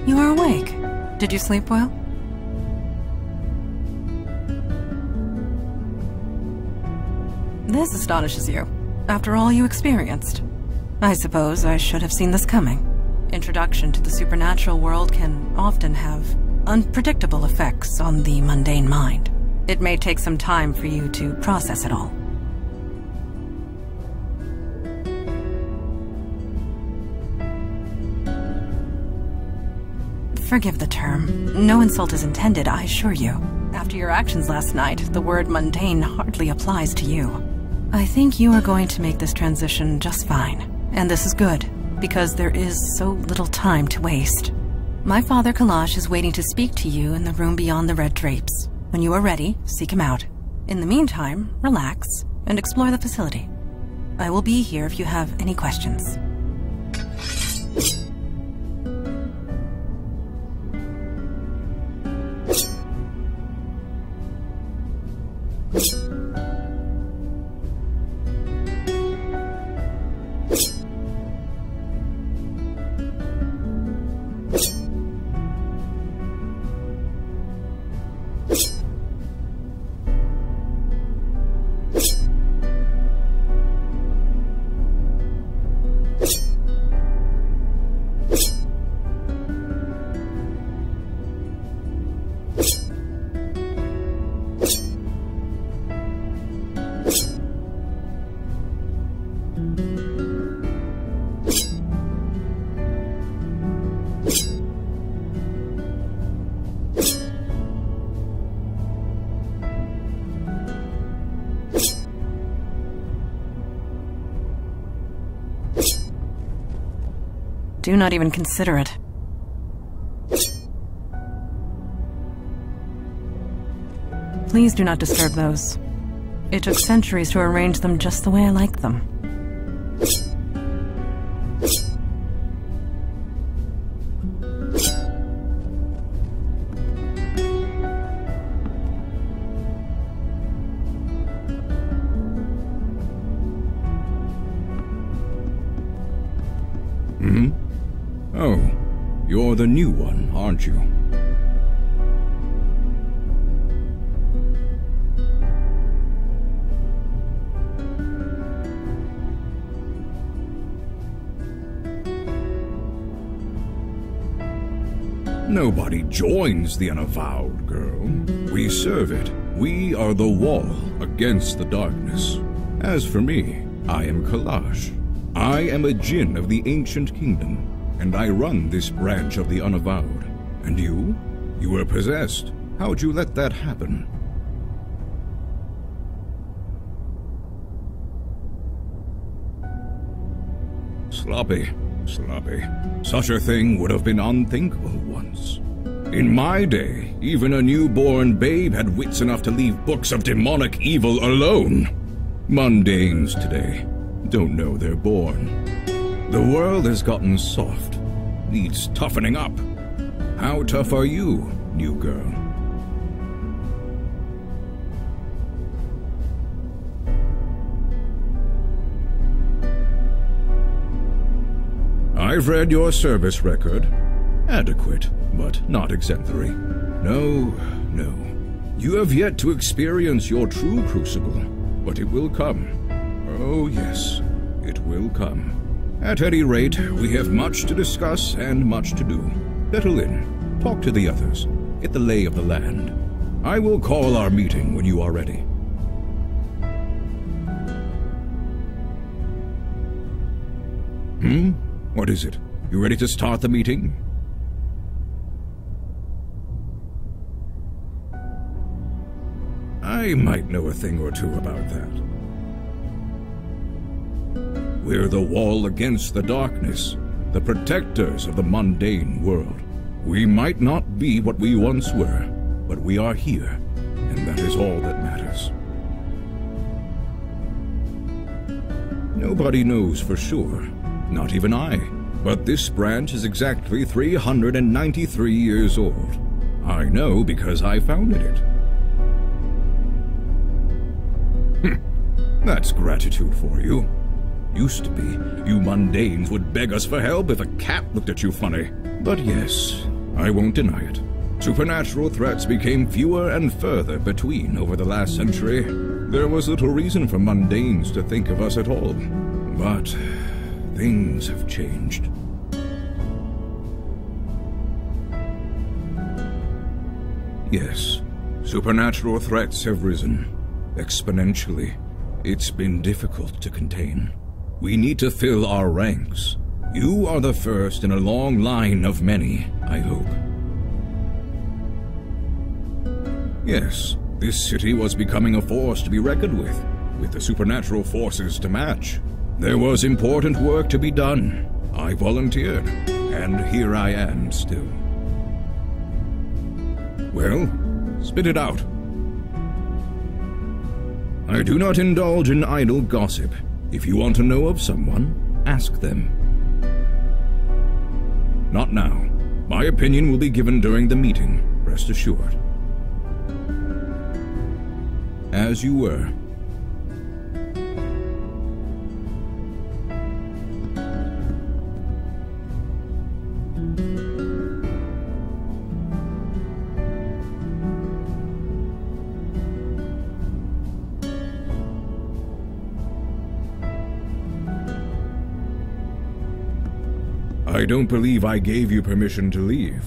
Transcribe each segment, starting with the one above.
You are awake. Did you sleep well? This astonishes you, after all you experienced. I suppose I should have seen this coming. Introduction to the supernatural world can often have unpredictable effects on the mundane mind. It may take some time for you to process it all. Forgive the term. No insult is intended, I assure you. After your actions last night, the word mundane hardly applies to you. I think you are going to make this transition just fine. And this is good, because there is so little time to waste. My father Kalash is waiting to speak to you in the room beyond the red drapes. When you are ready, seek him out. In the meantime, relax and explore the facility. I will be here if you have any questions. Do not even consider it. Please do not disturb those. It took centuries to arrange them just the way I like them. Oh, you're the new one, aren't you? Nobody joins the Unavowed, girl. We serve it. We are the wall against the darkness. As for me, I am Kalash. I am a djinn of the ancient kingdom, and I run this branch of the Unavowed. And you? You were possessed. How'd you let that happen? Sloppy. Such a thing would have been unthinkable once. In my day, even a newborn babe had wits enough to leave books of demonic evil alone. Mundanes today don't know they're born. The world has gotten soft, needs toughening up. How tough are you, new girl? I've read your service record. Adequate, but not exemplary. No. You have yet to experience your true crucible, but it will come. Oh yes, it will come. At any rate, we have much to discuss and much to do. Settle in, talk to the others, get the lay of the land. I will call our meeting when you are ready. What is it? You ready to start the meeting? I might know a thing or two about that. We're the wall against the darkness, the protectors of the mundane world. We might not be what we once were, but we are here, and that is all that matters. Nobody knows for sure, not even I, but this branch is exactly 393 years old. I know because I founded it. That's gratitude for you. Used to be, you mundanes would beg us for help if a cat looked at you funny. But yes, I won't deny it. Supernatural threats became fewer and further between over the last century. There was little reason for mundanes to think of us at all. But things have changed. Yes, supernatural threats have risen exponentially. It's been difficult to contain. We need to fill our ranks. You are the first in a long line of many, I hope. Yes, this city was becoming a force to be reckoned with the supernatural forces to match. There was important work to be done. I volunteered, and here I am still. Well, spit it out. I do not indulge in idle gossip. If you want to know of someone, ask them. Not now. My opinion will be given during the meeting, rest assured. As you were. I don't believe I gave you permission to leave.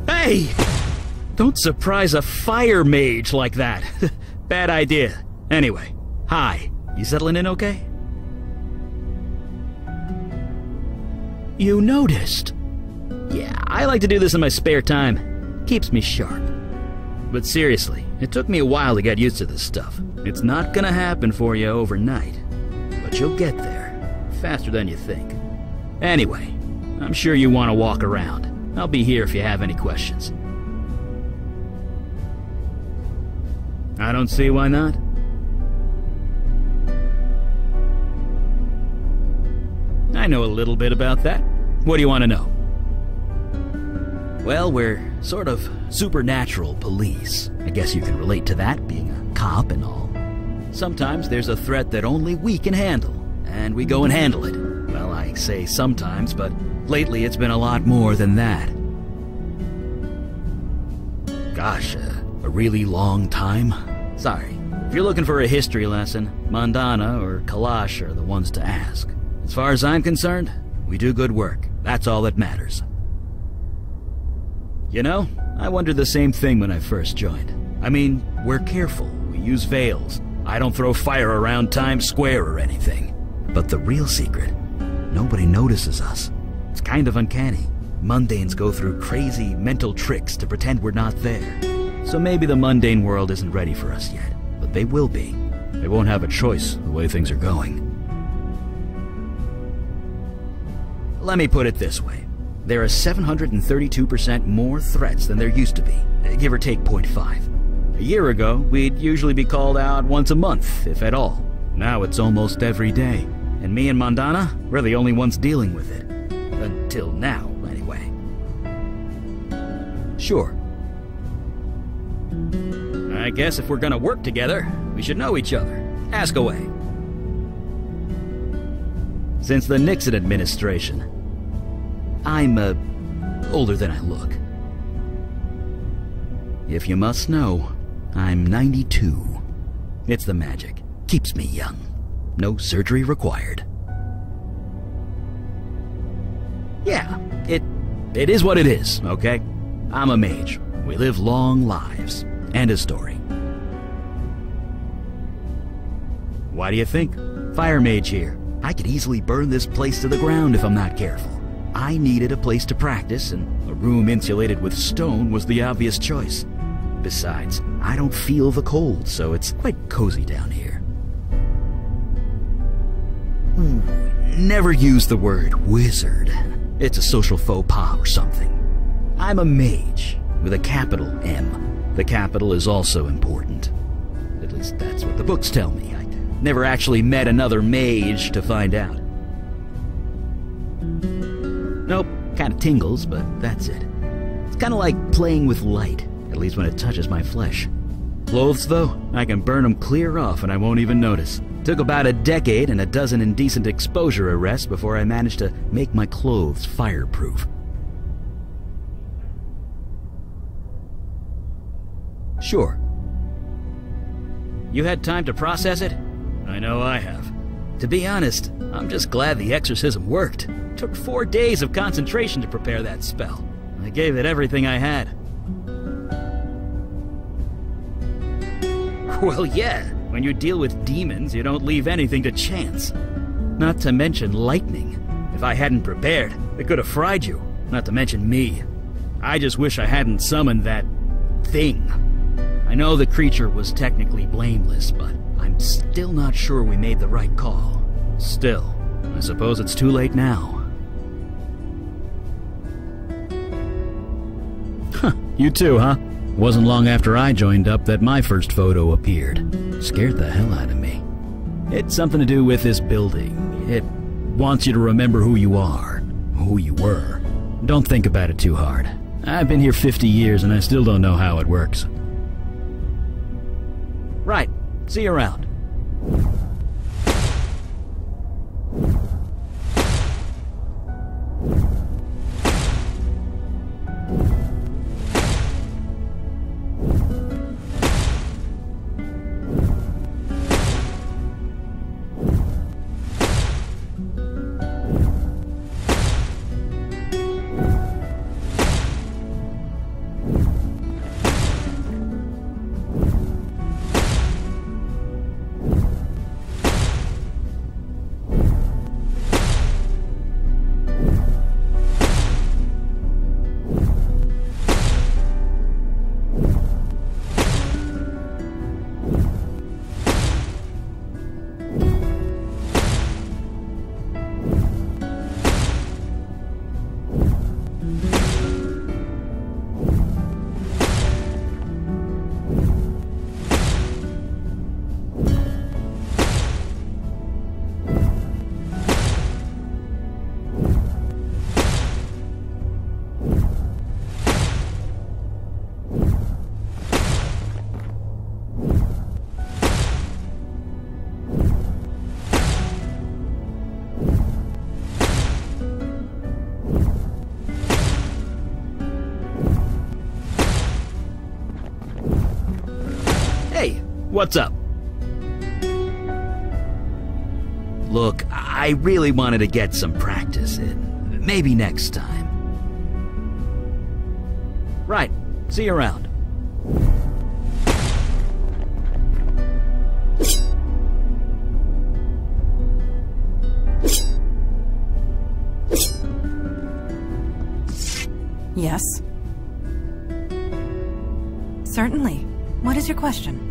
Hey! Don't surprise a fire mage like that. Bad idea. Anyway, hi. You settling in okay? You noticed? Yeah, I like to do this in my spare time. Keeps me sharp. But seriously, it took me a while to get used to this stuff. It's not gonna happen for you overnight. But you'll get there. Faster than you think. Anyway, I'm sure you want to walk around. I'll be here if you have any questions. I don't see why not. I know a little bit about that. What do you want to know? Well, we're sort of supernatural police. I guess you can relate to that, being a cop and all. Sometimes there's a threat that only we can handle, and we go and handle it. Well, I say sometimes, but lately it's been a lot more than that. Gosh, a really long time? Sorry. If you're looking for a history lesson, Mandana or Kalash are the ones to ask. As far as I'm concerned, we do good work. That's all that matters. You know, I wondered the same thing when I first joined. I mean, we're careful. We use veils. I don't throw fire around Times Square or anything. But the real secret, nobody notices us. It's kind of uncanny. Mundanes go through crazy mental tricks to pretend we're not there. So maybe the mundane world isn't ready for us yet, but they will be. They won't have a choice the way things are going. Let me put it this way. There are 732% more threats than there used to be, give or take 0.5. A year ago, we'd usually be called out once a month, if at all. Now it's almost every day. And me and Mandana, we're the only ones dealing with it. Until now, anyway. Sure. I guess if we're gonna work together, we should know each other. Ask away. Since the Nixon administration, I'm, older than I look. If you must know, I'm 92. It's the magic. Keeps me young. no surgery required. Yeah, it is what it is, okay? I'm a mage. We live long lives. And a story. Why do you think? Fire mage here. I could easily burn this place to the ground if I'm not careful. I needed a place to practice, and a room insulated with stone was the obvious choice. Besides, I don't feel the cold, so it's quite cozy down here. Never use the word wizard. It's a social faux pas or something. I'm a mage, with a capital M. The capital is also important. At least that's what the books tell me. I never actually met another mage to find out. Nope, kinda tingles, but that's it. It's kinda like playing with light, at least when it touches my flesh. Clothes, though, I can burn them clear off and I won't even notice. Took about a decade and a dozen indecent exposure arrests before I managed to make my clothes fireproof. Sure. You had time to process it? I know I have. To be honest, I'm just glad the exorcism worked. Took 4 days of concentration to prepare that spell. I gave it everything I had. Well, yeah. When you deal with demons, you don't leave anything to chance. Not to mention lightning. If I hadn't prepared, it could have fried you. Not to mention me. I just wish I hadn't summoned that thing. I know the creature was technically blameless, but I'm still not sure we made the right call. Still, I suppose it's too late now. Huh, you too, huh? Wasn't long after I joined up that my first photo appeared. Scared the hell out of me. It's something to do with this building. It wants you to remember who you are, who you were. Don't think about it too hard. I've been here 50 years and I still don't know how it works. Right. See you around. What's up? Look, I really wanted to get some practice in. Maybe next time. Right. See you around. Yes? Certainly. What is your question?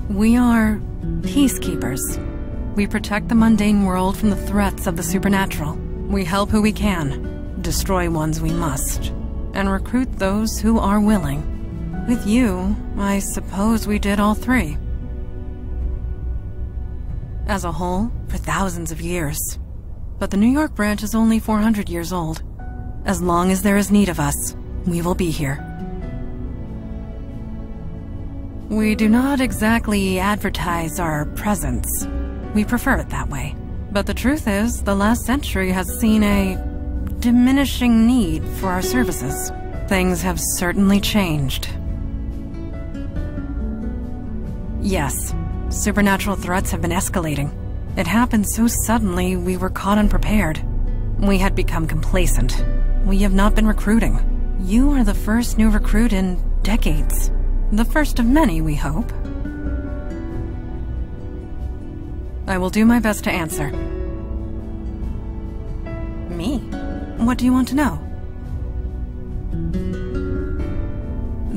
We are peacekeepers. We protect the mundane world from the threats of the supernatural. We help who we can, destroy ones we must, and recruit those who are willing. With you, I suppose we did all three. As a whole, for thousands of years. But the New York branch is only 400 years old. As long as there is need of us, we will be here. We do not exactly advertise our presence. We prefer it that way. But the truth is, the last century has seen a diminishing need for our services. Things have certainly changed. Yes, Supernatural threats have been escalating. It happened so suddenly we were caught unprepared. We had become complacent. We have not been recruiting. You are the first new recruit in decades. The first of many, we hope. I will do my best to answer. Me? What do you want to know?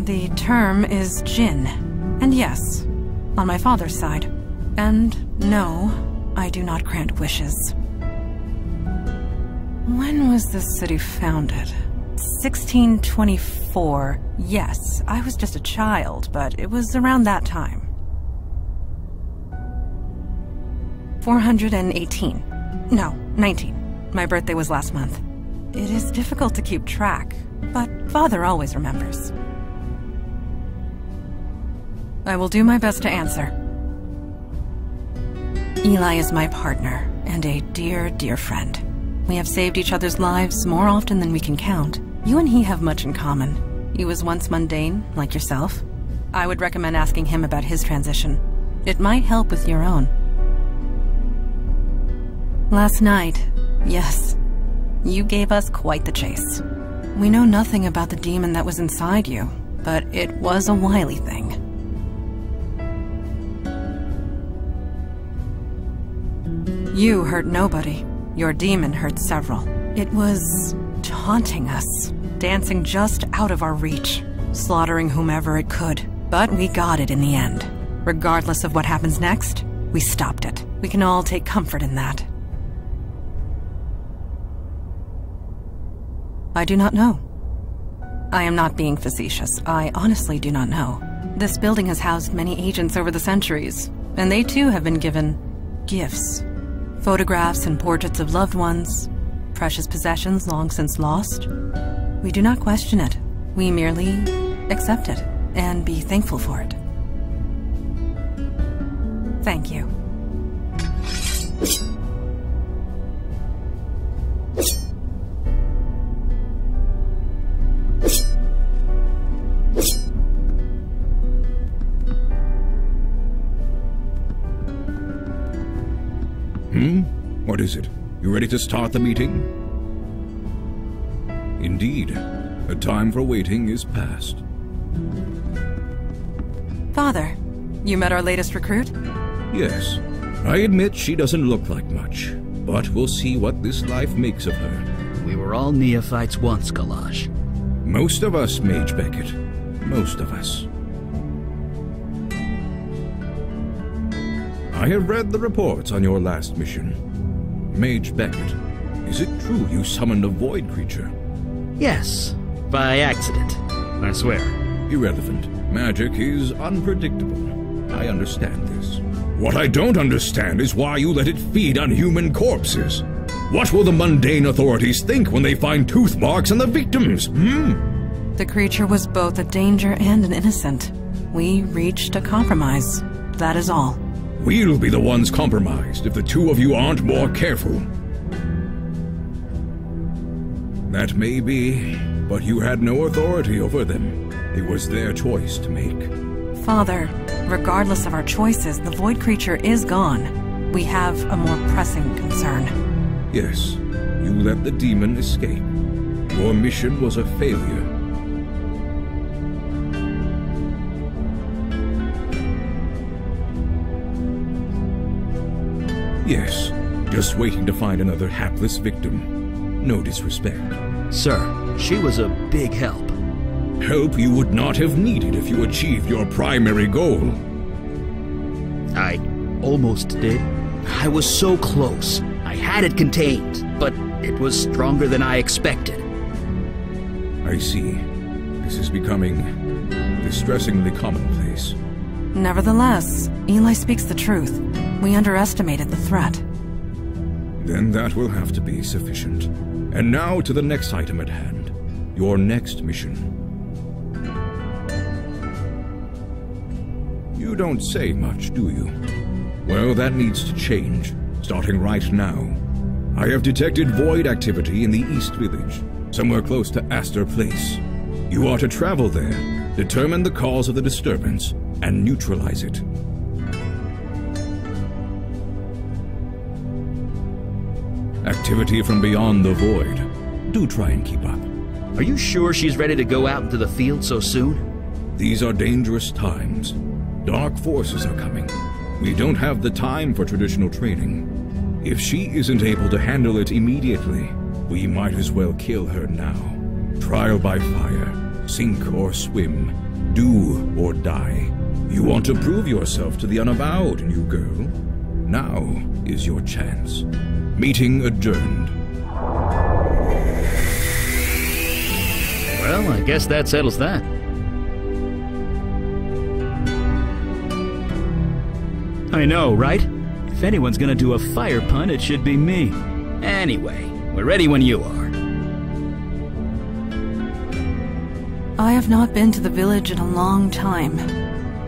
The term is Jinn. And yes, on my father's side. And no, I do not grant wishes. When was this city founded? 1624. Yes, I was just a child, but it was around that time. 418. No, 19. My birthday was last month. It is difficult to keep track, but Father always remembers. I will do my best to answer. Eli is my partner, and a dear, dear friend. We have saved each other's lives more often than we can count. You and he have much in common. He was once mundane, like yourself. I would recommend asking him about his transition. It might help with your own. Last night, yes, you gave us quite the chase. We know nothing about the demon that was inside you, but it was a wily thing. You hurt nobody. Your demon hurt several. It was taunting us, dancing just out of our reach, slaughtering whomever it could. But we got it in the end. Regardless of what happens next, we stopped it. We can all take comfort in that. I do not know. I am not being facetious. I honestly do not know. This building has housed many agents over the centuries, and they too have been given gifts. Photographs and portraits of loved ones, precious possessions long since lost. We do not question it. We merely accept it and be thankful for it. Thank you. What is it? You ready to start the meeting? Indeed, the time for waiting is past. Father, you met our latest recruit? Yes. I admit she doesn't look like much, but we'll see what this life makes of her. We were all neophytes once, Kalash. Most of us, Mage Beckett. Most of us. I have read the reports on your last mission. Mage Beckett, is it true you summoned a void creature? Yes, by accident, I swear. Irrelevant. Magic is unpredictable. I understand this. What I don't understand is why you let it feed on human corpses. What will the mundane authorities think when they find tooth marks on the victims, The creature was both a danger and an innocent. We reached a compromise. That is all. We'll be the ones compromised if the two of you aren't more careful. That may be, but you had no authority over them. It was their choice to make. Father, regardless of our choices, the void creature is gone. We have a more pressing concern. Yes, you let the demon escape. Your mission was a failure. Yes, just waiting to find another hapless victim. No disrespect. Sir, she was a big help. Help you would not have needed if you achieved your primary goal. I almost did. I was so close. I had it contained, but it was stronger than I expected. I see. This is becoming distressingly commonplace. Nevertheless, Eli speaks the truth. We underestimated the threat. Then that will have to be sufficient. And now to the next item at hand. Your next mission. You don't say much, do you? Well, that needs to change, starting right now. I have detected void activity in the East Village, somewhere close to Astor Place. You are to travel there, determine the cause of the disturbance, and neutralize it. Activity from beyond the void. Do try and keep up. Are you sure she's ready to go out into the field so soon? These are dangerous times. Dark forces are coming. We don't have the time for traditional training. If she isn't able to handle it immediately, we might as well kill her now. Trial by fire, sink or swim, do or die. You want to prove yourself to the Unavowed, new girl? Now is your chance. Meeting adjourned. Well, I guess that settles that. I know, right? If anyone's gonna do a fire pun, it should be me. Anyway, we're ready when you are. I have not been to the village in a long time.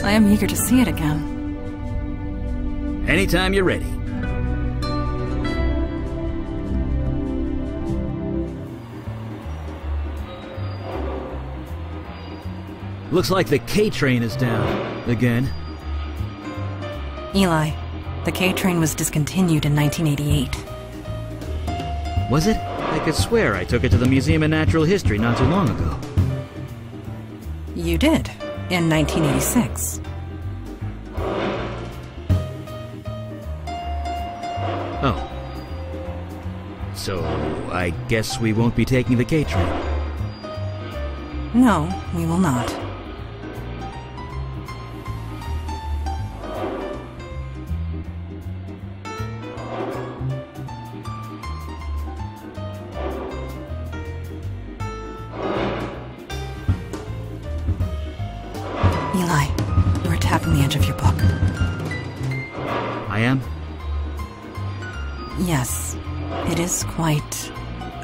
I am eager to see it again. Anytime you're ready. Looks like the K train is down. Again. Eli, the K train was discontinued in 1988. Was it? I could swear I took it to the Museum of Natural History not too long ago. You did, in 1986. Oh. So, I guess we won't be taking the K train. No, we will not. Eli, you are tapping the edge of your book. I am? Yes, it is quite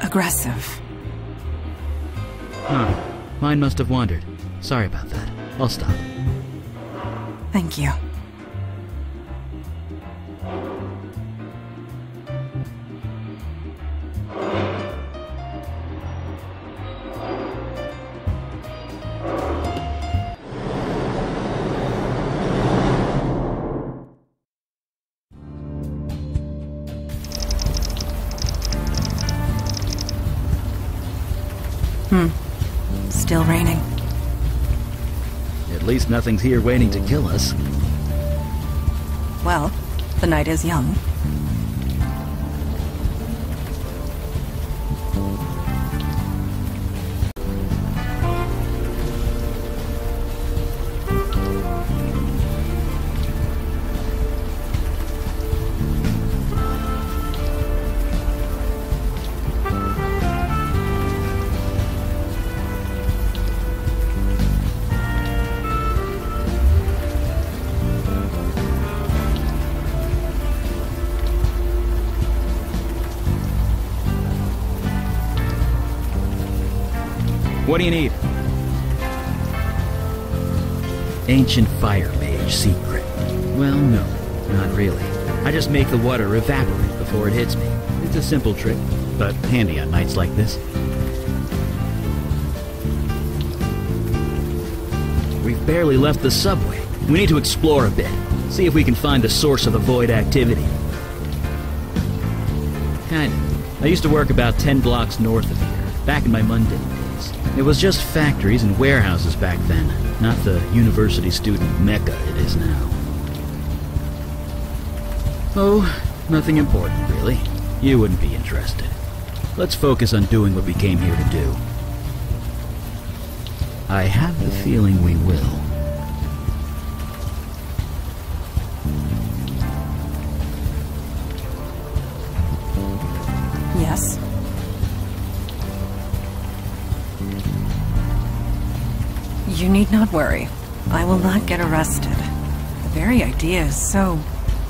aggressive. Huh. Mine must have wandered. Sorry about that. I'll stop. Thank you. Still raining. At least nothing's here waiting to kill us. Well, the night is young. What do you need? Ancient fire mage secret. Well, no, not really. I just make the water evaporate before it hits me. It's a simple trick, but handy on nights like this. We've barely left the subway. We need to explore a bit. See if we can find the source of the void activity. Kind of. I used to work about 10 blocks north of here, back in my mundane days. It was just factories and warehouses back then, not the university student mecca it is now. Oh, nothing important, really. You wouldn't be interested. Let's focus on doing what we came here to do. I have the feeling we will. Yes? You need not worry. I will not get arrested. The very idea is so,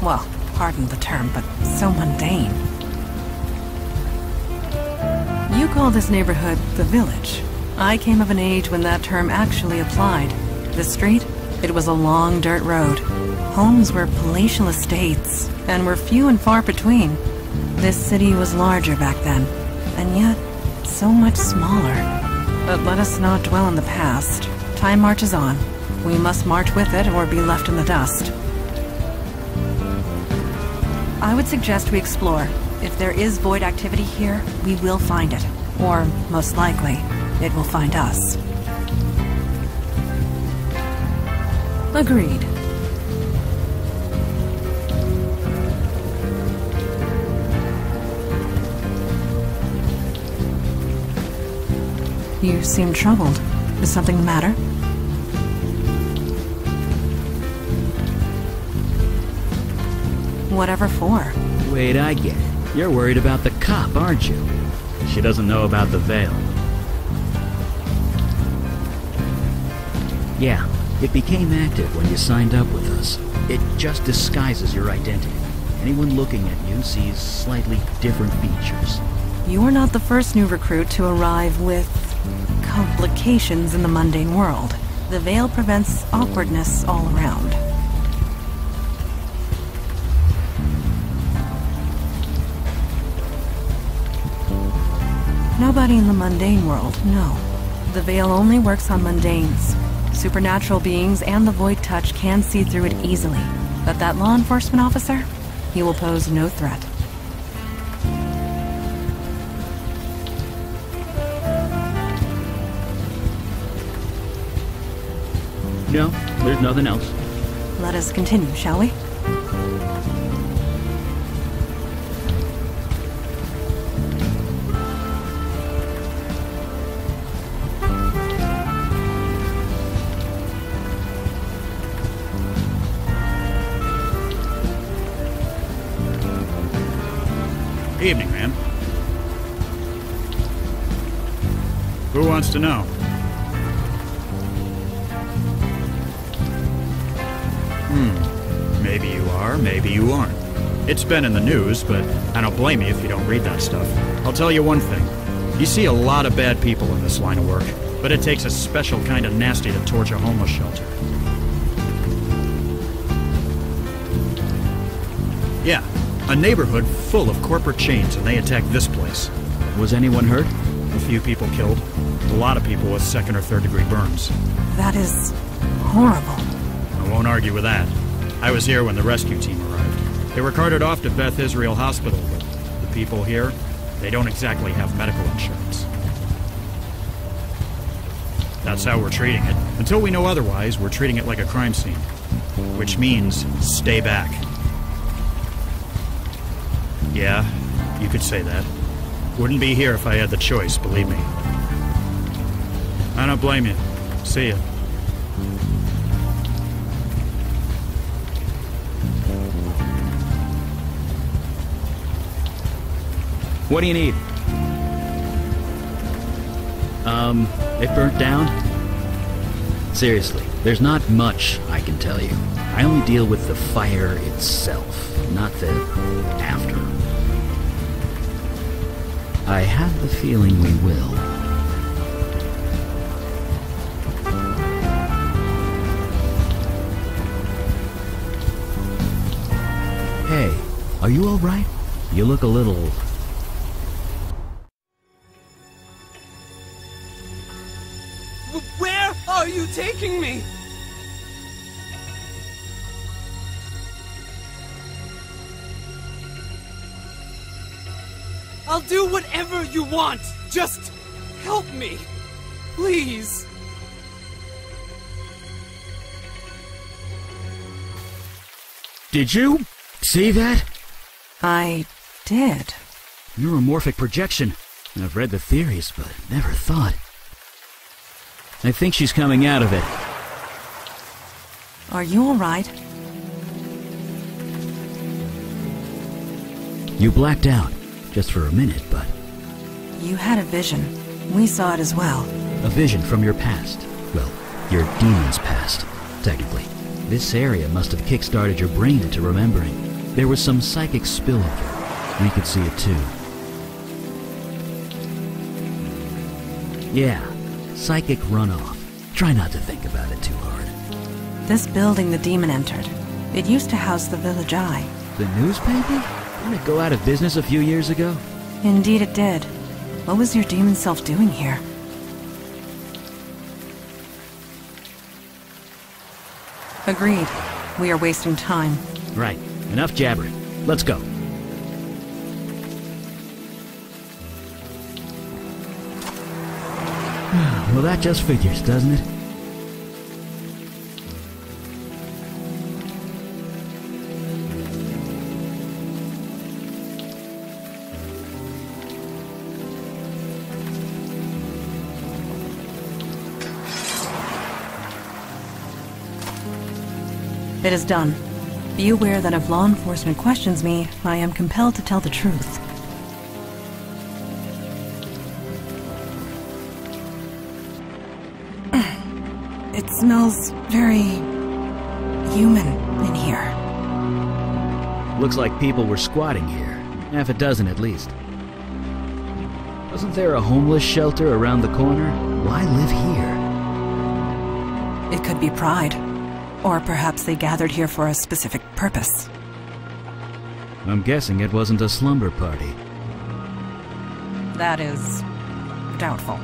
well, pardon the term, but so mundane. You call this neighborhood the village. I came of an age when that term actually applied. The street, it was a long dirt road. Homes were palatial estates, and were few and far between. This city was larger back then, and yet so much smaller. But let us not dwell on the past. Time marches on. We must march with it or be left in the dust. I would suggest we explore. If there is void activity here, we will find it. Or, most likely, it will find us. Agreed. You seem troubled. Is something the matter? Whatever for? Wait, I get it. You're worried about the cop, aren't you? She doesn't know about the veil. Yeah, it became active when you signed up with us. It just disguises your identity. Anyone looking at you sees slightly different features. You're not the first new recruit to arrive with complications in the mundane world. The veil prevents awkwardness all around. Nobody in the mundane world, no. The veil only works on mundanes. Supernatural beings and the void touch can see through it easily. But that law enforcement officer, he will pose no threat. No, there's nothing else. Let us continue, shall we? Evening, ma'am. Who wants to know? Maybe you are, maybe you aren't. It's been in the news, but I don't blame you if you don't read that stuff. I'll tell you one thing. You see a lot of bad people in this line of work, but it takes a special kind of nasty to torch a homeless shelter. Yeah, a neighborhood full of corporate chains, and they attacked this place. Was anyone hurt? A few people killed. A lot of people with second or third degree burns. That is horrible. I won't argue with that. I was here when the rescue team arrived. They were carted off to Beth Israel Hospital, but the people here, they don't exactly have medical insurance. That's how we're treating it. Until we know otherwise, we're treating it like a crime scene. Which means, stay back. Yeah, you could say that. Wouldn't be here if I had the choice, believe me. I don't blame you. See ya. What do you need? It burnt down? Seriously, there's not much I can tell you. I only deal with the fire itself, not the after. I have the feeling we will. Hey, are you all right? You look a little... Where are you taking me? I'll do whatever you want. Just help me. Please. Did you see that? I did. Neuromorphic projection. I've read the theories, but never thought. I think she's coming out of it. Are you all right? You blacked out, just for a minute, but... You had a vision. We saw it as well. A vision from your past. Well, your demon's past, technically. This area must have kick-started your brain into remembering. There was some psychic spillover. We could see it too. Yeah, psychic runoff. Try not to think about it too hard. This building the demon entered. It used to house the Village Eye. The newspaper? Didn't it go out of business a few years ago? Indeed it did. What was your demon self doing here? Agreed. We are wasting time. Right. Enough jabbering. Let's go. Well, that just figures, doesn't it? It is done. Be aware that if law enforcement questions me, I am compelled to tell the truth. It smells very human in here. Looks like people were squatting here. Half a dozen at least. Wasn't there a homeless shelter around the corner? Why live here? It could be pride. Or perhaps they gathered here for a specific purpose. I'm guessing it wasn't a slumber party. That is doubtful.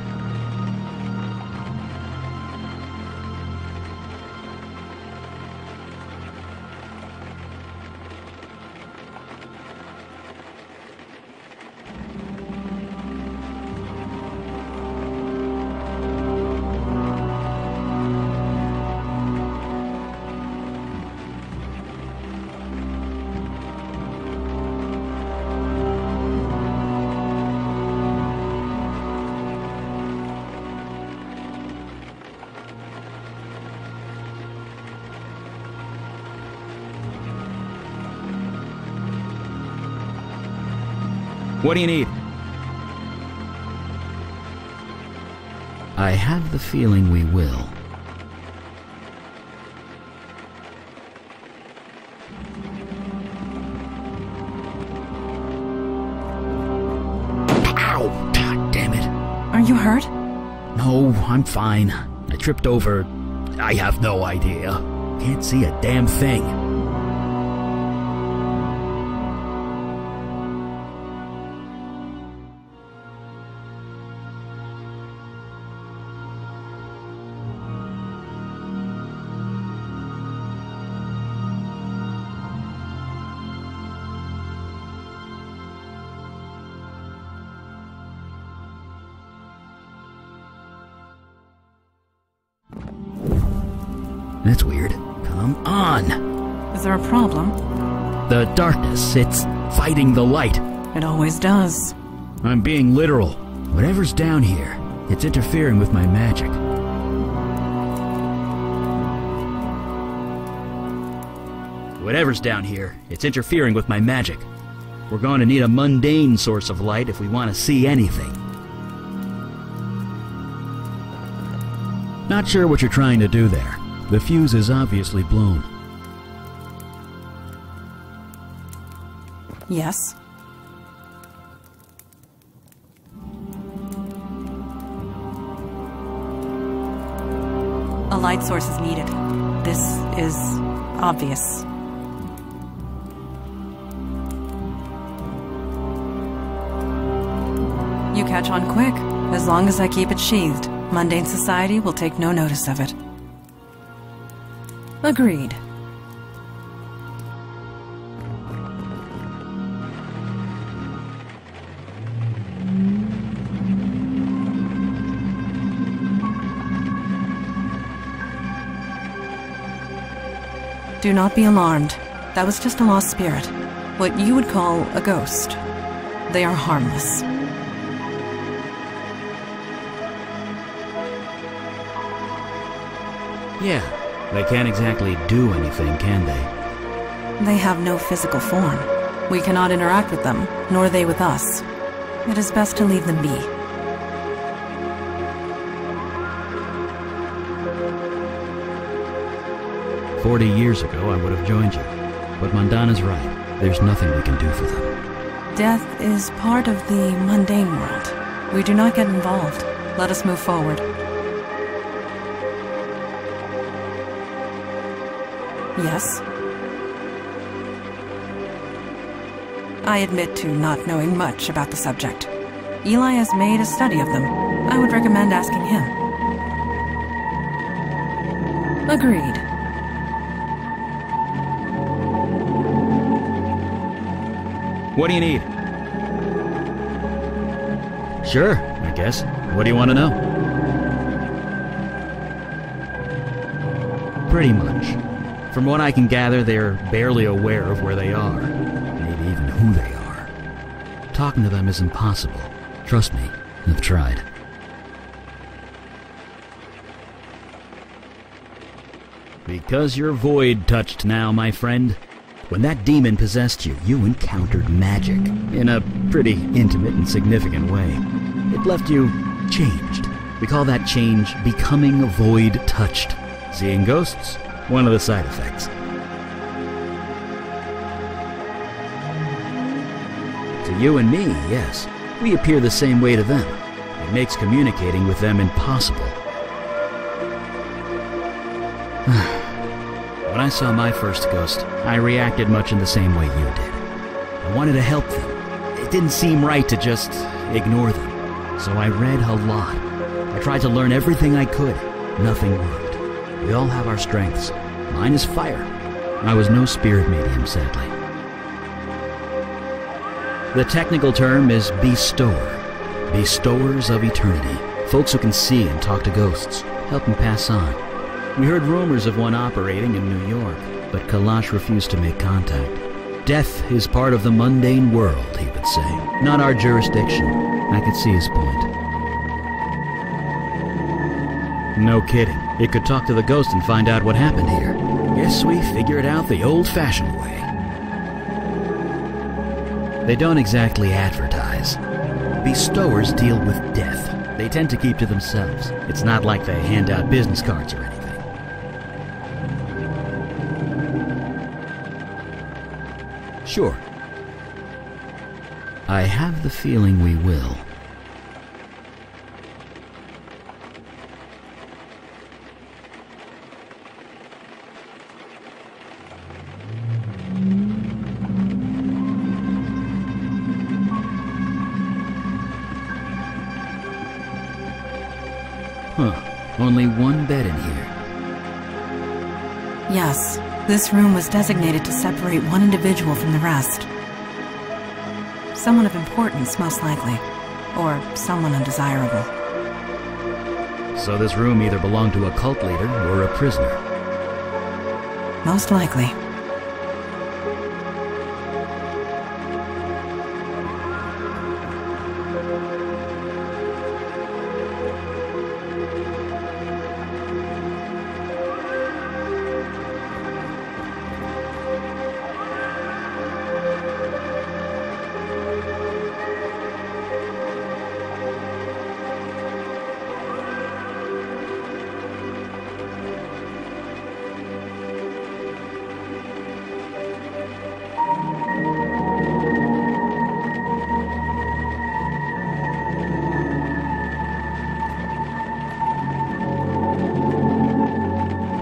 What do you need? I have the feeling we will. Ow! God damn it. Are you hurt? No, I'm fine. I tripped over... I have no idea. Can't see a damn thing. That's weird. Come on! Is there a problem? The darkness, it's fighting the light. It always does. I'm being literal. Whatever's down here, it's interfering with my magic. Whatever's down here, it's interfering with my magic. We're going to need a mundane source of light if we want to see anything. Not sure what you're trying to do there. The fuse is obviously blown. Yes. A light source is needed. This is obvious. You catch on quick. As long as I keep it sheathed, mundane society will take no notice of it. Agreed. Do not be alarmed. That was just a lost spirit. What you would call a ghost. They are harmless. Yeah, they can't exactly do anything, can they? They have no physical form. We cannot interact with them, nor they with us. It is best to leave them be. "40 years ago, I would have joined you. But Mandana's right. There's nothing we can do for them. Death is part of the mundane world. We do not get involved. Let us move forward. Yes? I admit to not knowing much about the subject. Eli has made a study of them. I would recommend asking him. Agreed. What do you need? Sure, I guess. What do you want to know? Pretty much. From what I can gather, they're barely aware of where they are, maybe even who they are. Talking to them is impossible. Trust me, I've tried. Because you're void-touched now, my friend. When that demon possessed you, you encountered magic, in a pretty intimate and significant way. It left you changed. We call that change becoming void-touched. Seeing ghosts? One of the side effects. To you and me, yes. We appear the same way to them. It makes communicating with them impossible. When I saw my first ghost, I reacted much in the same way you did. I wanted to help them. It didn't seem right to just ignore them. So I read a lot. I tried to learn everything I could. Nothing worked. We all have our strengths. Mine is fire. I was no spirit medium, sadly. The technical term is bestower. Bestowers of eternity. Folks who can see and talk to ghosts, help them pass on. We heard rumors of one operating in New York, but Kalash refused to make contact. Death is part of the mundane world, he would say. Not our jurisdiction. I could see his point. No kidding. It could talk to the ghost and find out what happened here. Guess we figure it out the old-fashioned way. They don't exactly advertise. Bestowers deal with death. They tend to keep to themselves. It's not like they hand out business cards or anything. Sure. I have the feeling we will. Only one bed in here. Yes, this room was designated to separate one individual from the rest. Someone of importance, most likely. Or someone undesirable. So this room either belonged to a cult leader or a prisoner. Most likely.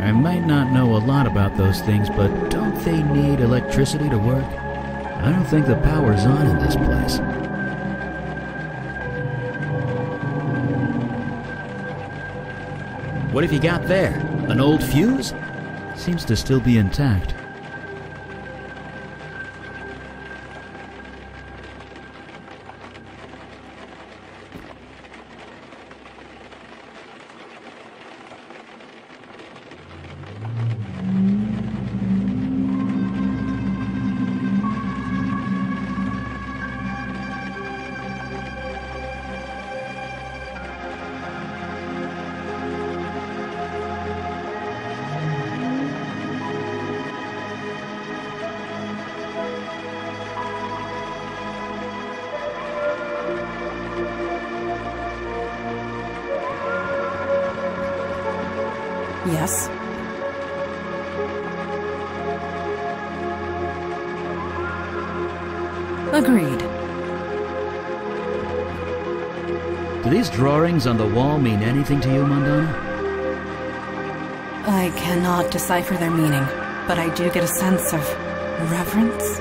I might not know a lot about those things, but don't they need electricity to work? I don't think the power's on in this place. What have you got there? An old fuse? Seems to still be intact. Yes? Agreed. Do these drawings on the wall mean anything to you, Mandana? I cannot decipher their meaning, but I do get a sense of reverence.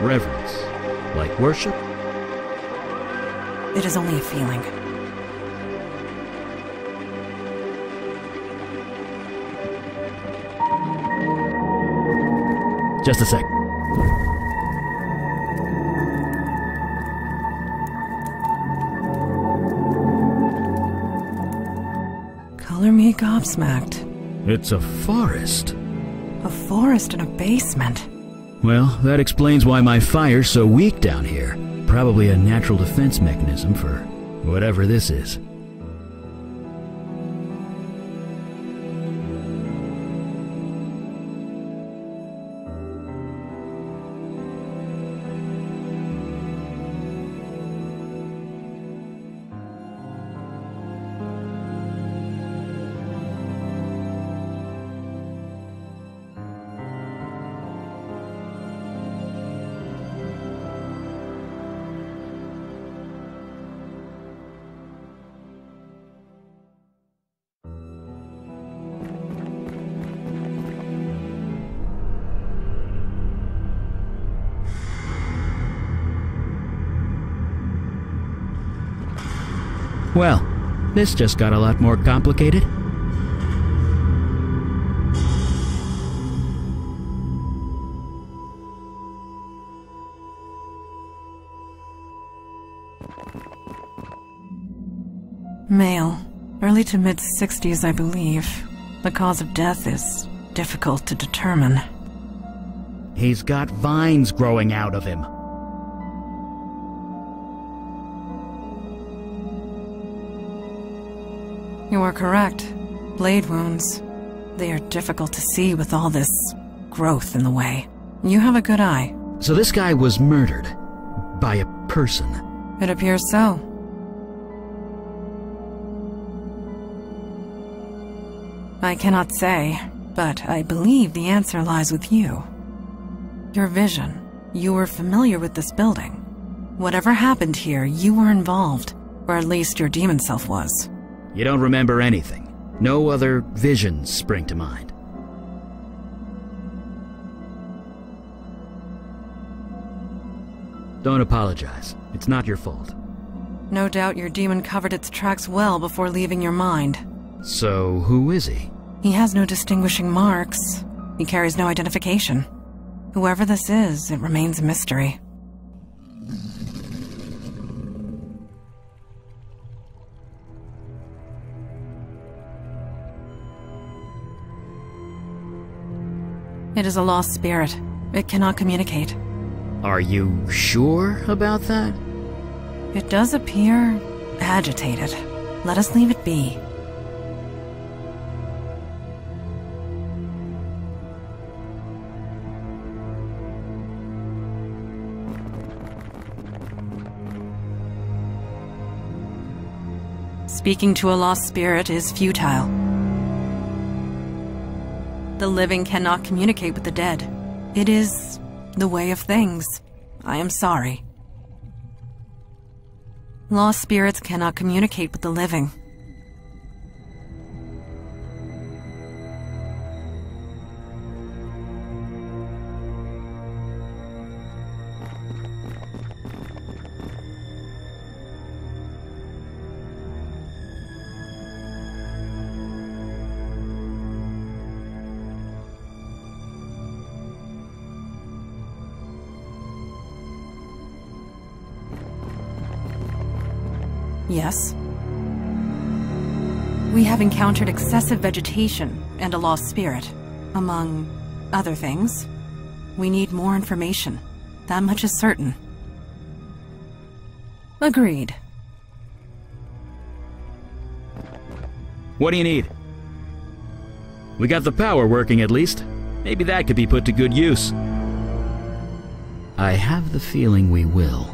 Reverence? Like worship? It is only a feeling. Just a sec. Color me gobsmacked. It's a forest. A forest in a basement. Well, that explains why my fire's so weak down here. Probably a natural defense mechanism for whatever this is. Well, this just got a lot more complicated. Male. Early to mid-60s, I believe. The cause of death is difficult to determine. He's got vines growing out of him. You are correct. Blade wounds. They are difficult to see with all this growth in the way. You have a good eye. So this guy was murdered by a person. It appears so. I cannot say, but I believe the answer lies with you. Your vision. You were familiar with this building. Whatever happened here, you were involved. Or at least your demon self was. You don't remember anything. No other visions spring to mind. Don't apologize. It's not your fault. No doubt your demon covered its tracks well before leaving your mind. So, who is he? He has no distinguishing marks. He carries no identification. Whoever this is, it remains a mystery. It is a lost spirit. It cannot communicate. Are you sure about that? It does appear agitated. Let us leave it be. Speaking to a lost spirit is futile. The living cannot communicate with the dead. It is the way of things. I am sorry. Lost spirits cannot communicate with the living. Yes. We have encountered excessive vegetation and a lost spirit, among other things. We need more information. That much is certain. Agreed. What do you need? We got the power working at least. Maybe that could be put to good use. I have the feeling we will.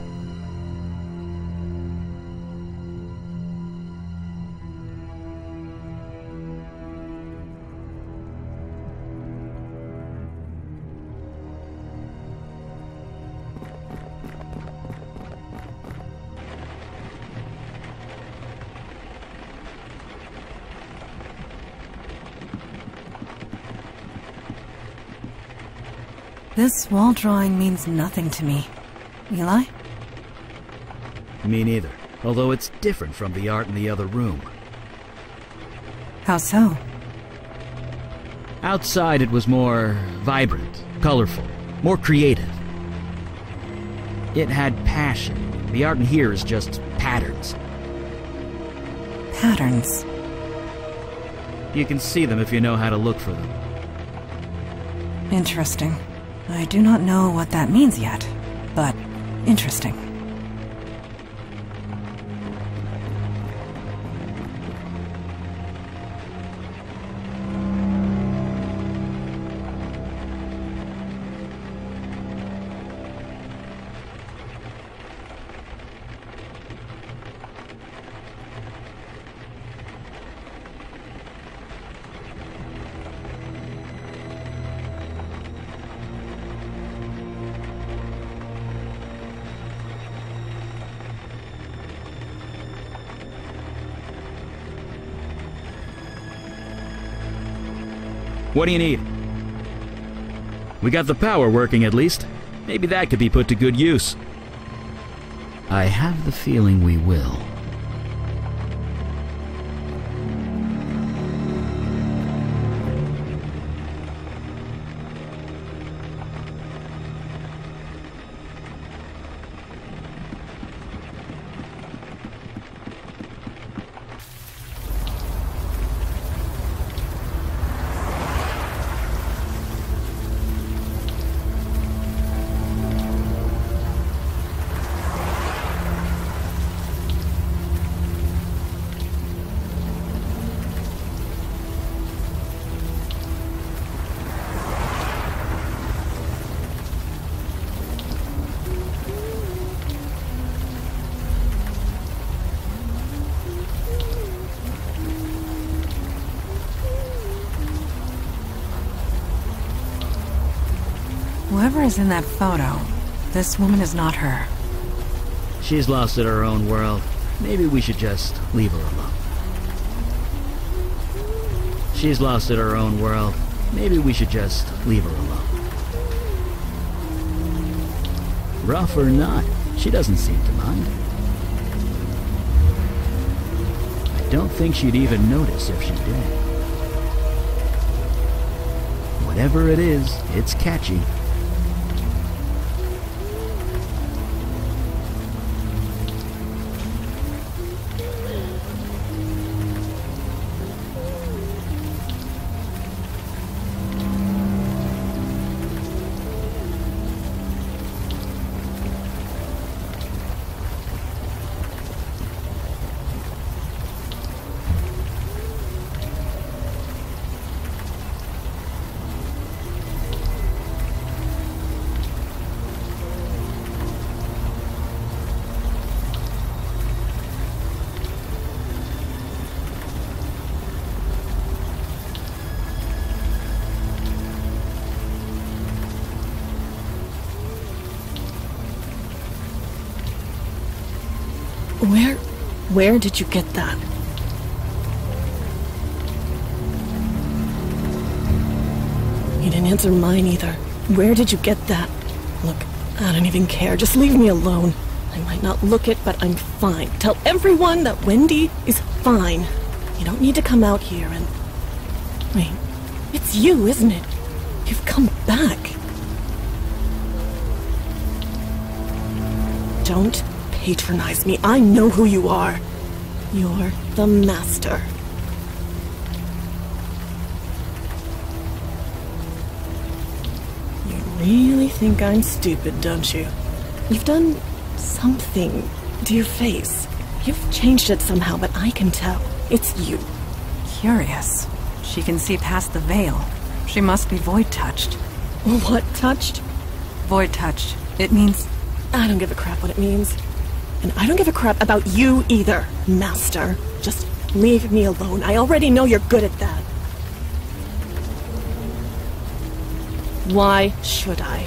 This wall drawing means nothing to me. Eli? Me neither. Although it's different from the art in the other room. How so? Outside it was more vibrant, colorful, more creative. It had passion. The art in here is just patterns. Patterns. You can see them if you know how to look for them. Interesting. I do not know what that means yet, but interesting. What do you need? We got the power working at least. Maybe that could be put to good use. I have the feeling we will. Whoever is in that photo, this woman is not her. She's lost in her own world. Maybe we should just leave her alone. She's lost in her own world. Maybe we should just leave her alone. Rough or not, she doesn't seem to mind. I don't think she'd even notice if she did. Whatever it is, it's catchy. Where did you get that? You didn't answer mine either. Where did you get that? Look, I don't even care. Just leave me alone. I might not look it, but I'm fine. Tell everyone that Wendy is fine. You don't need to come out here and... Wait, it's you, isn't it? You've come back. Don't patronize me. I know who you are. You're the master. You really think I'm stupid, don't you? You've done something to your face. You've changed it somehow, but I can tell. It's you. Curious. She can see past the veil. She must be void-touched. What touched? Void-touched. It means... I don't give a crap what it means. And I don't give a crap about you either, Master. Just leave me alone. I already know you're good at that. Why should I?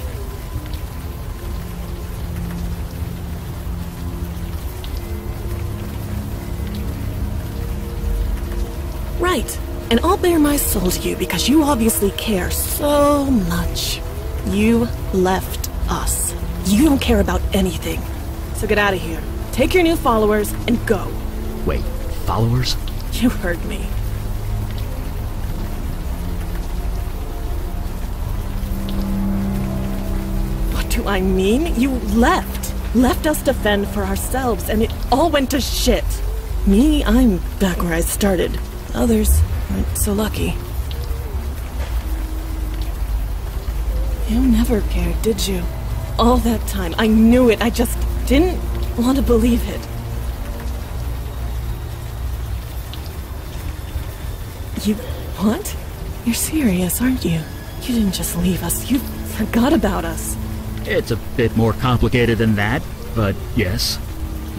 Right. And I'll bare my soul to you because you obviously care so much. You left us. You don't care about anything. So get out of here. Take your new followers and go. Wait, followers? You heard me. What do I mean? You left. Left us to fend for ourselves, and it all went to shit. Me, I'm back where I started. Others, Weren't so lucky. You never cared, did you? All that time, I knew it. I just didn't want to believe it. You... what? You're serious, aren't you? You didn't just leave us. You forgot about us. It's a bit more complicated than that, but yes.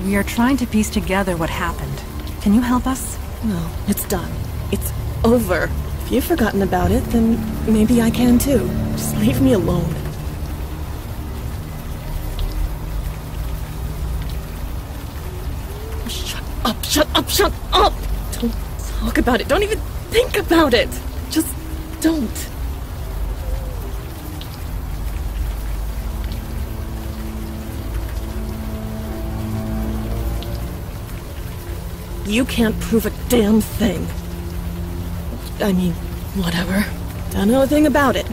We are trying to piece together what happened. Can you help us? No, it's done. It's over. If you've forgotten about it, then maybe I can too. Just leave me alone. Shut up, shut up, shut up! Don't talk about it. Don't even think about it. Just don't. You can't prove a damn thing. I mean, whatever. Don't know a thing about it.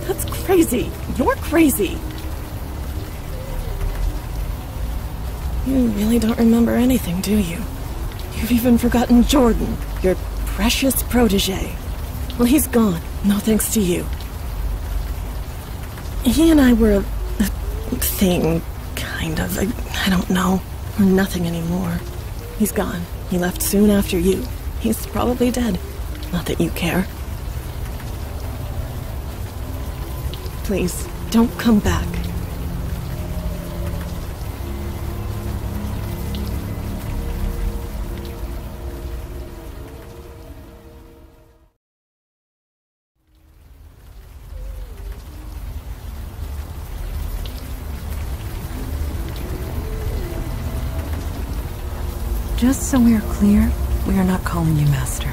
That's crazy. You're crazy. You really don't remember anything, do you? You've even forgotten Jordan, your precious protege. Well, he's gone. No thanks to you. He and I were a thing, kind of. I don't know. We're nothing anymore. He's gone. He left soon after you. He's probably dead. Not that you care. Please, don't come back. Just so we are clear, we are not calling you Master.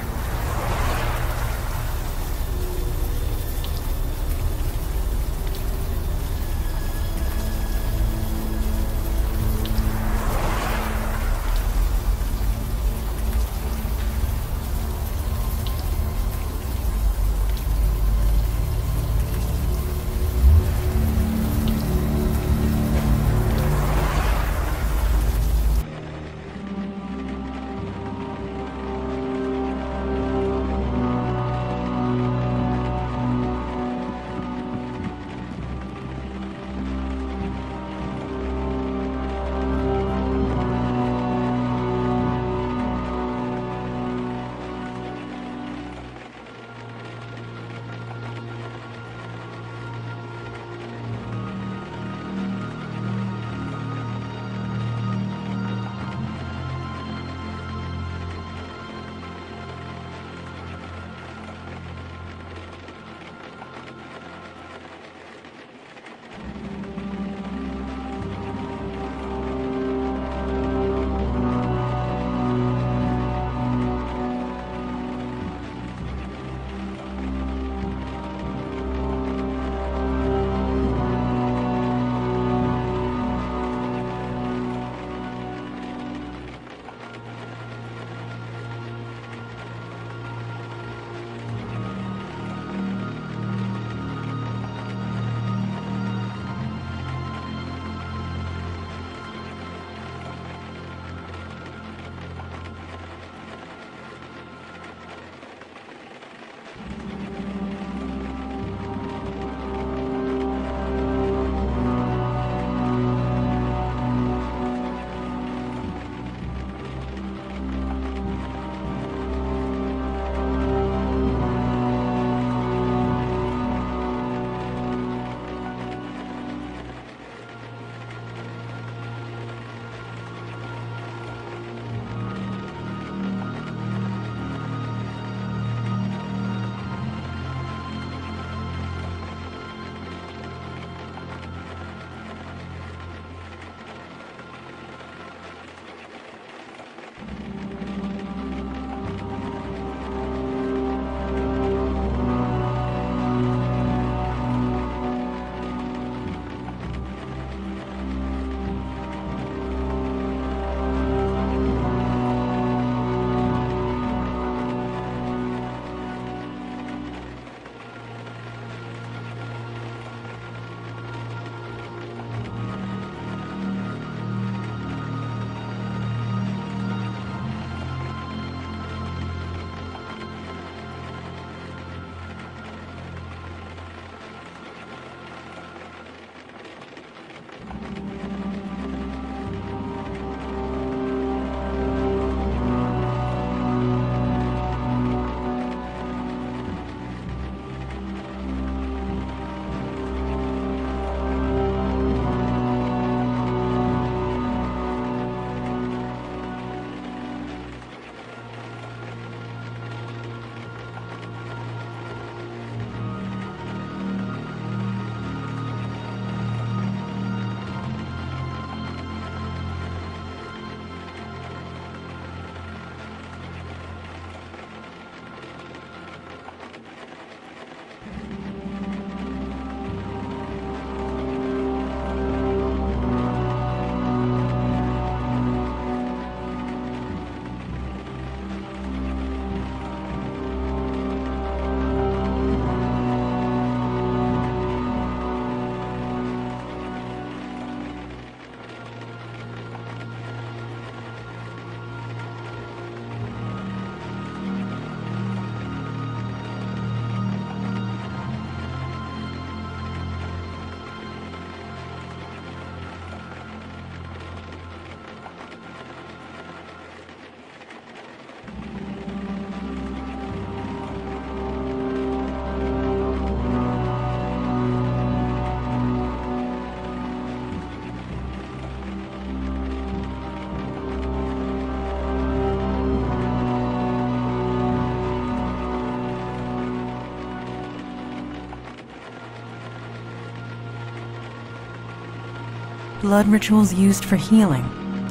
Blood rituals used for healing.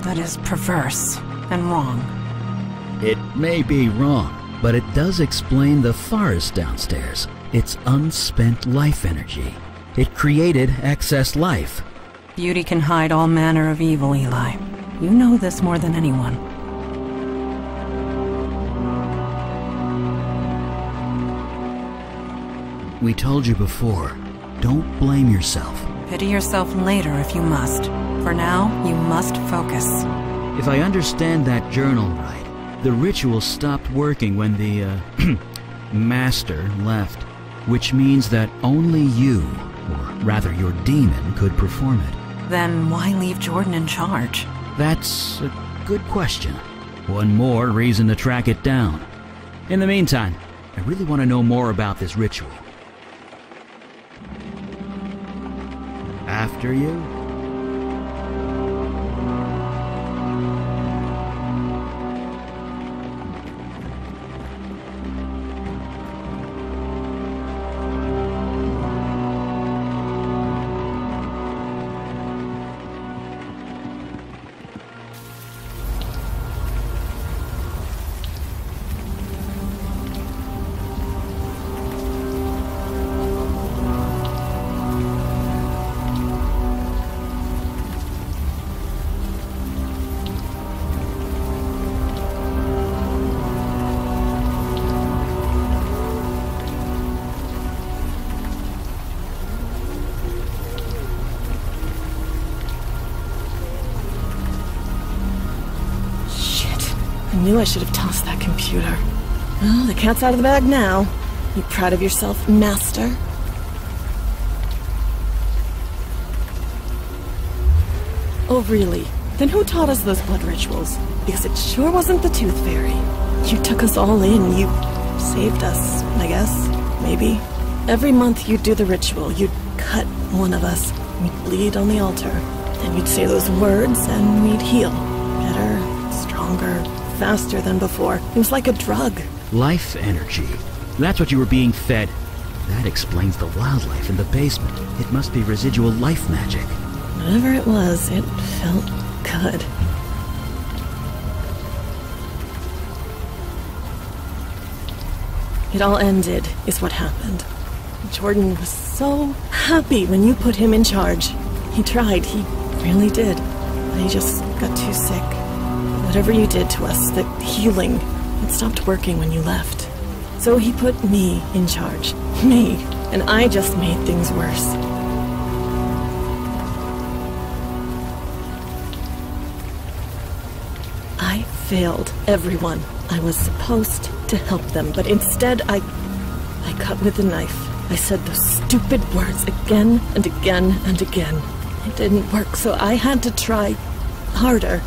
That is perverse and wrong. It may be wrong, but it does explain the forest downstairs. It's unspent life energy. It created excess life. Beauty can hide all manner of evil, Eli. You know this more than anyone. We told you before, don't blame yourself. Pity yourself later if you must. For now, you must focus. If I understand that journal right, the ritual stopped working when the, master left. Which means that only you, or rather your demon, could perform it. Then why leave Jordan in charge? That's a good question. One more reason to track it down. In the meantime, I really want to know more about this ritual. After you? I knew I should have tossed that computer. Well, the cat's out of the bag now. You proud of yourself, Master? Oh, really? Then who taught us those blood rituals? Because it sure wasn't the Tooth Fairy. You took us all in. You saved us, I guess. Maybe. Every month you'd do the ritual. You'd cut one of us. We'd bleed on the altar. Then you'd say those words and we'd heal. Better, stronger, faster than before. It was like a drug. Life energy. That's what you were being fed. That explains the wildlife in the basement. It must be residual life magic. Whatever it was, it felt good. It all ended, is what happened. Jordan was so happy when you put him in charge. He tried, he really did. But he just got too sick. Whatever you did to us, the healing, it stopped working when you left. So he put me in charge. Me. And I just made things worse. I failed everyone. I was supposed to help them, but instead I cut with a knife. I said those stupid words again and again and again. It didn't work, so I had to try harder.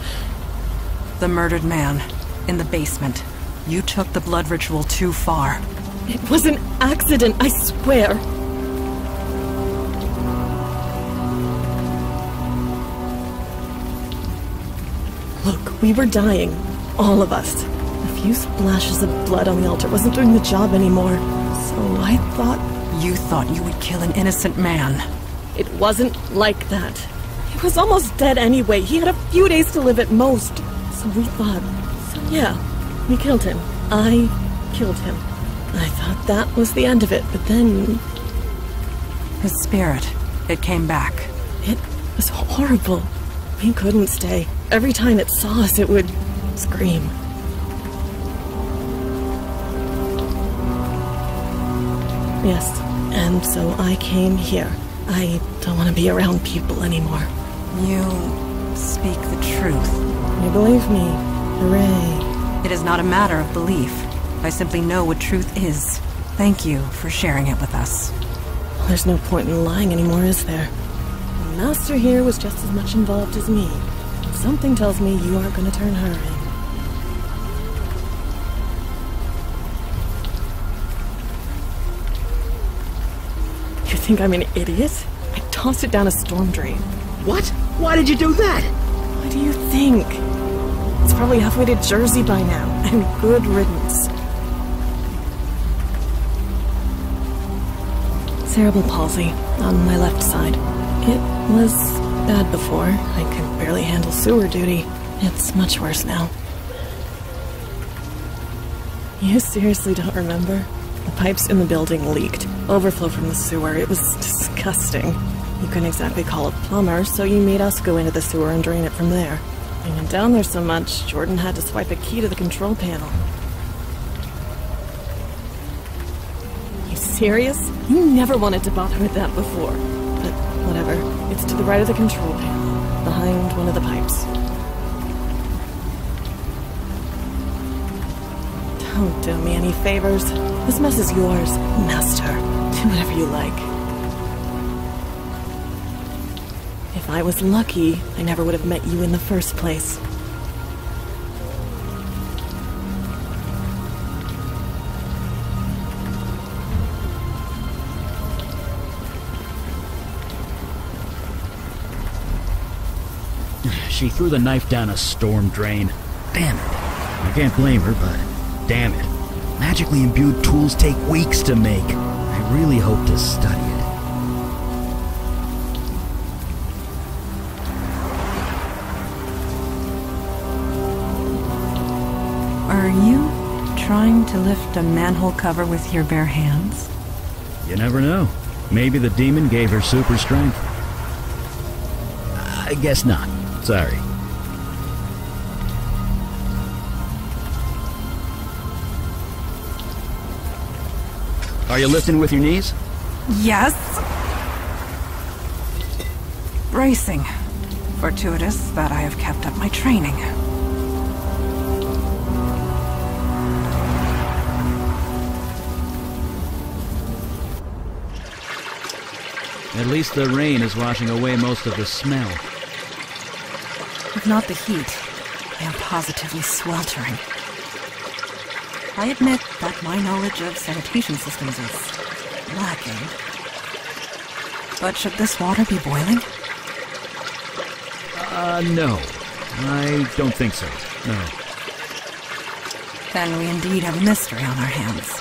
The murdered man, in the basement. You took the blood ritual too far. It was an accident, I swear. Look, we were dying. All of us. A few splashes of blood on the altar wasn't doing the job anymore. So I thought... You thought you would kill an innocent man. It wasn't like that. He was almost dead anyway. He had a few days to live at most. So we thought... So yeah, we killed him. I killed him. I thought that was the end of it, but then... His spirit, it came back. It was horrible. We couldn't stay. Every time it saw us, it would scream. Yes, and so I came here. I don't want to be around people anymore. You speak the truth. You believe me. Hooray. It is not a matter of belief. I simply know what truth is. Thank you for sharing it with us. Well, there's no point in lying anymore, is there? The Master here was just as much involved as me. Something tells me you are going to turn her in. You think I'm an idiot? I tossed it down a storm drain. What? Why did you do that? What do you think? It's probably halfway to Jersey by now, and good riddance. Cerebral palsy on my left side. It was bad before. I could barely handle sewer duty. It's much worse now. You seriously don't remember? The pipes in the building leaked. Overflow from the sewer. It was disgusting. You couldn't exactly call a plumber, so you made us go into the sewer and drain it from there. I went down there so much, Jordan had to swipe a key to the control panel. You serious? You never wanted to bother with that before. But whatever. It's to the right of the control panel, behind one of the pipes. Don't do me any favors. This mess is yours, Master. Do whatever you like. If I was lucky, I never would have met you in the first place. She threw the knife down a storm drain. Damn it. I can't blame her, but damn it. Magically imbued tools take weeks to make. I really hope to study it. Are you trying to lift a manhole cover with your bare hands? You never know. Maybe the demon gave her super strength. I guess not. Sorry. Are you lifting with your knees? Yes. Bracing. Fortuitous that I have kept up my training. At least the rain is washing away most of the smell. If not the heat, I am positively sweltering. I admit that my knowledge of sanitation systems is lacking. But should this water be boiling? No. I don't think so. No. Then we indeed have a mystery on our hands.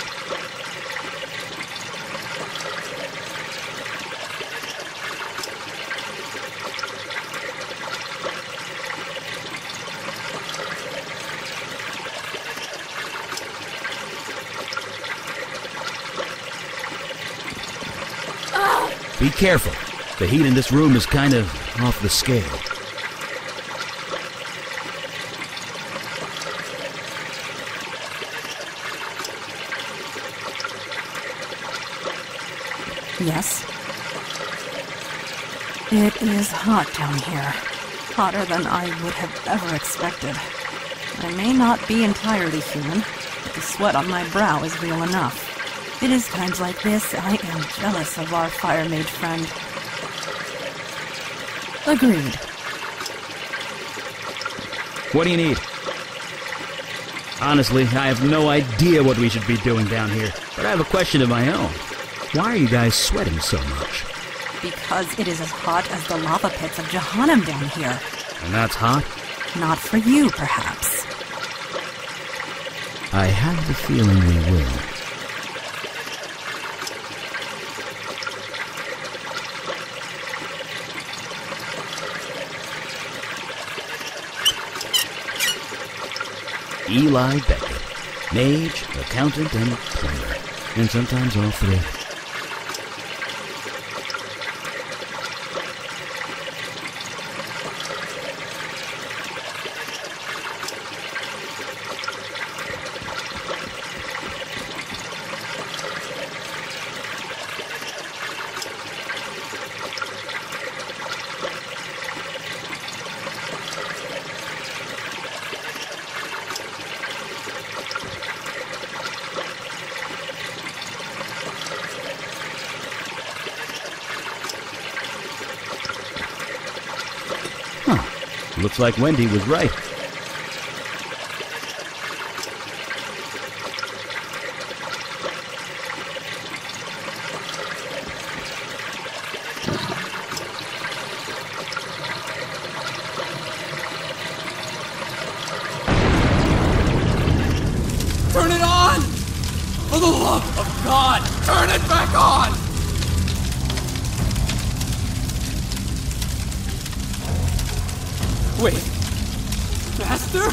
Be careful. The heat in this room is kind of off the scale. Yes. It is hot down here. Hotter than I would have ever expected. I may not be entirely human, but the sweat on my brow is real enough. It is times like this I am jealous of our fire-made friend. Agreed. What do you need? Honestly, I have no idea what we should be doing down here, but I have a question of my own. Why are you guys sweating so much? Because it is as hot as the lava pits of Jahannam down here. And that's hot? Not for you, perhaps. I have the feeling we will. Eli Beckett, mage, accountant, and plumber, and sometimes all three. Looks like Wendy was right. Turn it on! For the love of God, turn it back on! Wait. Master?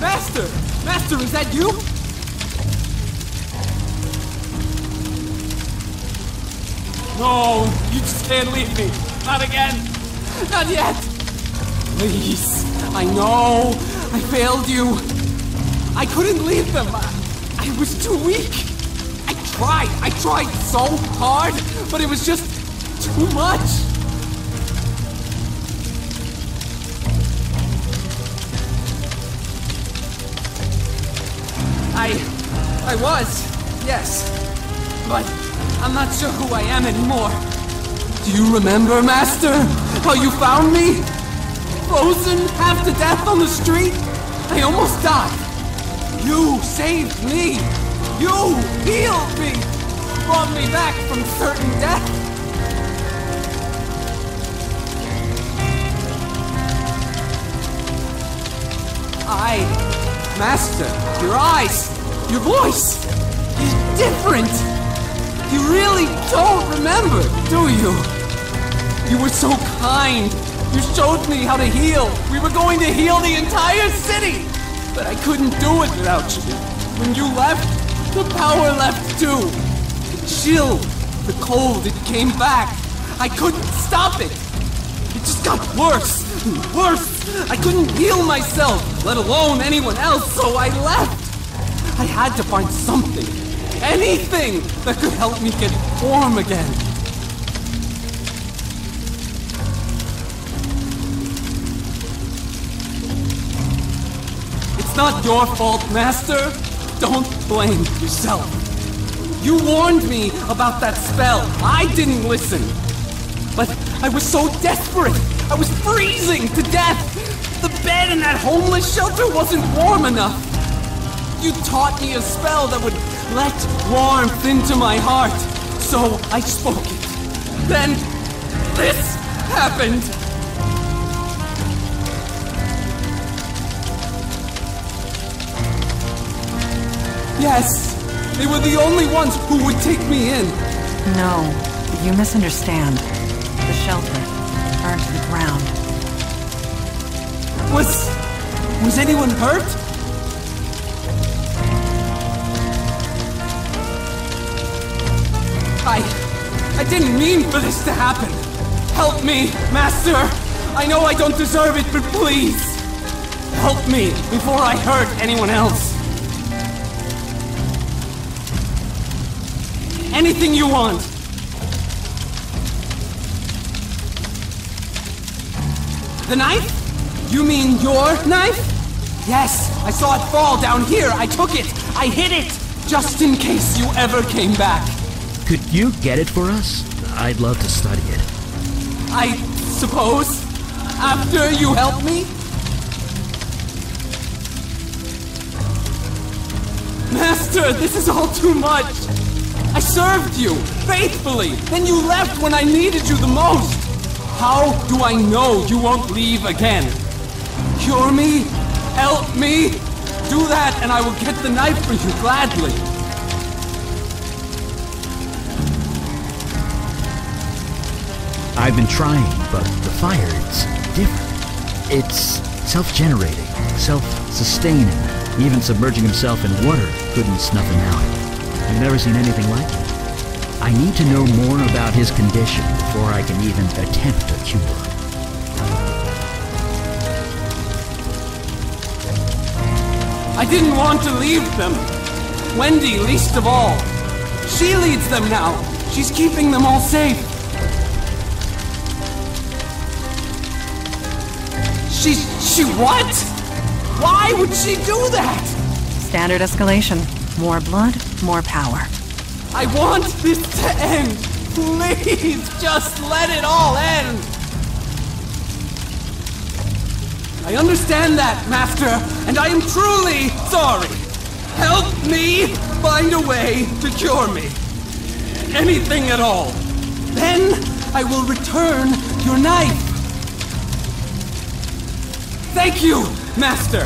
Master! Master, is that you? No, you just can't leave me. Not again. Not yet. Please. I know. I failed you. I couldn't leave them. I was too weak. I tried so hard, but it was just too much. I was, yes, but I'm not sure who I am anymore. Do you remember, Master, how you found me? Frozen, half to death on the street? I almost died. You saved me. You healed me. Brought me back from certain death. Master, your eyes, your voice, is different. You really don't remember, do you? You were so kind. You showed me how to heal. We were going to heal the entire city. But I couldn't do it without you. When you left, the power left too. The chill, the cold, it came back. I couldn't stop it. It just got worse and worse. I couldn't heal myself, let alone anyone else, so I left. I had to find something, anything that could help me get warm again. It's not your fault, Master. Don't blame yourself. You warned me about that spell. I didn't listen. But I was so desperate. I was freezing to death. The bed in that homeless shelter wasn't warm enough. You taught me a spell that would let warmth into my heart. So I spoke it. Then this happened. Yes, they were the only ones who would take me in. No, you misunderstand. The shelter burned to the ground. Was anyone hurt? I didn't mean for this to happen. Help me, Master. I know I don't deserve it, but please. Help me before I hurt anyone else. Anything you want. The knife? You mean your knife? Yes, I saw it fall down here. I took it. I hid it. Just in case you ever came back. Could you get it for us? I'd love to study it. I suppose. After you help me? Master, this is all too much. I served you, faithfully. Then you left when I needed you the most. How do I know you won't leave again? Cure me? Help me? Do that and I will get the knife for you gladly. I've been trying, but the fire, it's different. It's self-generating, self-sustaining. Even submerging himself in water couldn't snuff him out. I've never seen anything like it. I need to know more about his condition before I can even attempt a cure. I didn't want to leave them. Wendy least of all. She leads them now. She's keeping them all safe. She what? Why would she do that? Standard escalation. More blood, more power. I want this to end. Please, just let it all end. I understand that, Master, and I am truly sorry. Help me find a way to cure me. Anything at all. Then I will return your knife. Thank you, Master.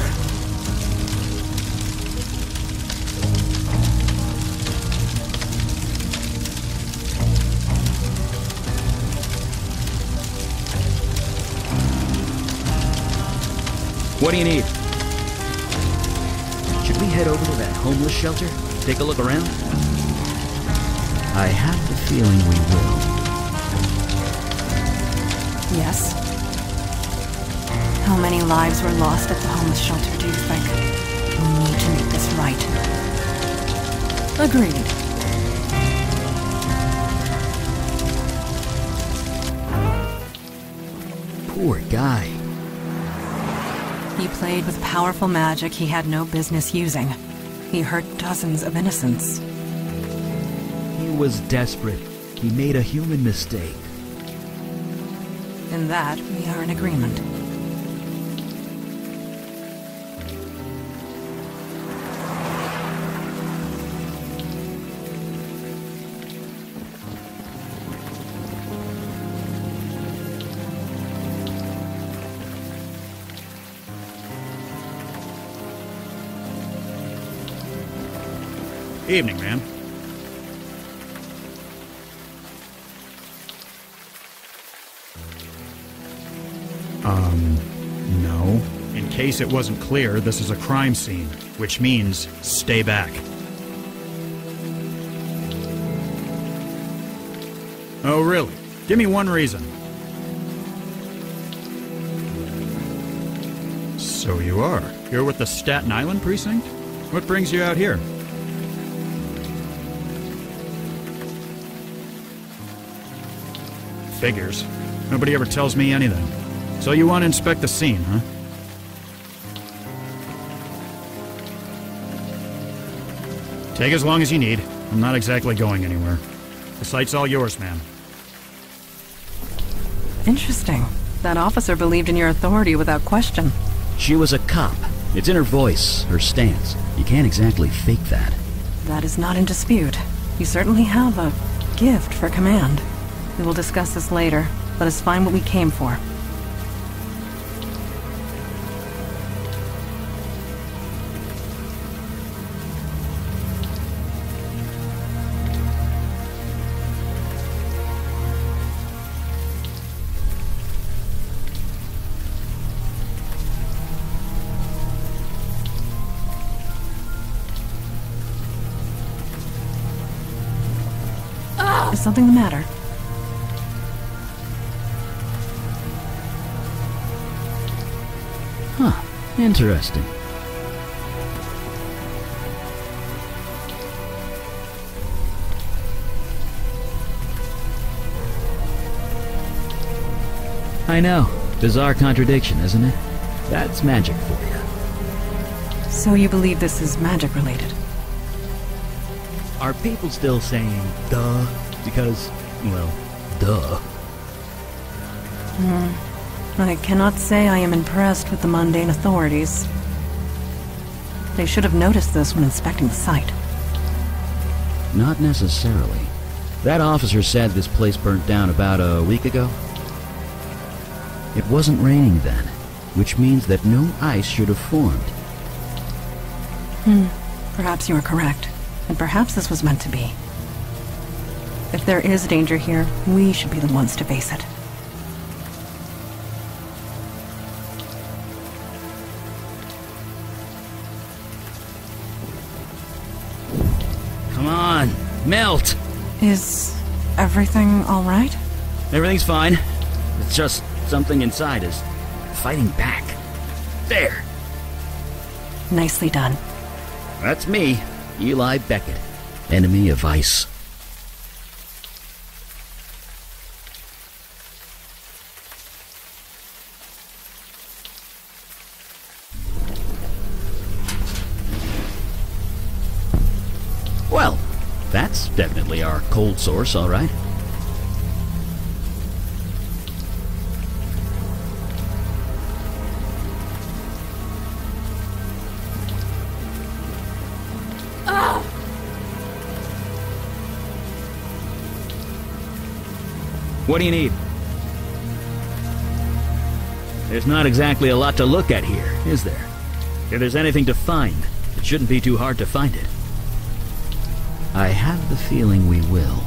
What do you need? Should we head over to that homeless shelter? Take a look around? I have the feeling we will. Yes. How many lives were lost at the homeless shelter, do you think? We need to make this right. Agreed. Poor guy. He played with powerful magic he had no business using. He hurt dozens of innocents. He was desperate. He made a human mistake. In that, we are in agreement. Evening, ma'am. No. In case it wasn't clear, this is a crime scene, which means stay back. Oh, really? Give me one reason. So you are. You're with the Staten Island precinct? What brings you out here? Figures. Nobody ever tells me anything. So you want to inspect the scene, huh? Take as long as you need. I'm not exactly going anywhere. The site's all yours, ma'am. Interesting. That officer believed in your authority without question. She was a cop. It's in her voice, her stance. You can't exactly fake that. That is not in dispute. You certainly have a gift for command. We will discuss this later. Let us find what we came for. Is something the matter? Huh. Interesting. I know. Bizarre contradiction, isn't it? That's magic for you. So you believe this is magic related? Are people still saying, duh? Because, well, duh. I cannot say I am impressed with the mundane authorities. They should have noticed this when inspecting the site. Not necessarily. That officer said this place burnt down about a week ago. It wasn't raining then, which means that no ice should have formed. Perhaps you are correct, and perhaps this was meant to be. If there is danger here, we should be the ones to face it. Come on, melt! Is everything all right? Everything's fine. It's just something inside is fighting back. There! Nicely done. That's me, Eli Beckett, enemy of ice. Well, that's definitely our cold source, all right. What do you need? There's not exactly a lot to look at here, is there? If there's anything to find, it shouldn't be too hard to find it. I have the feeling we will.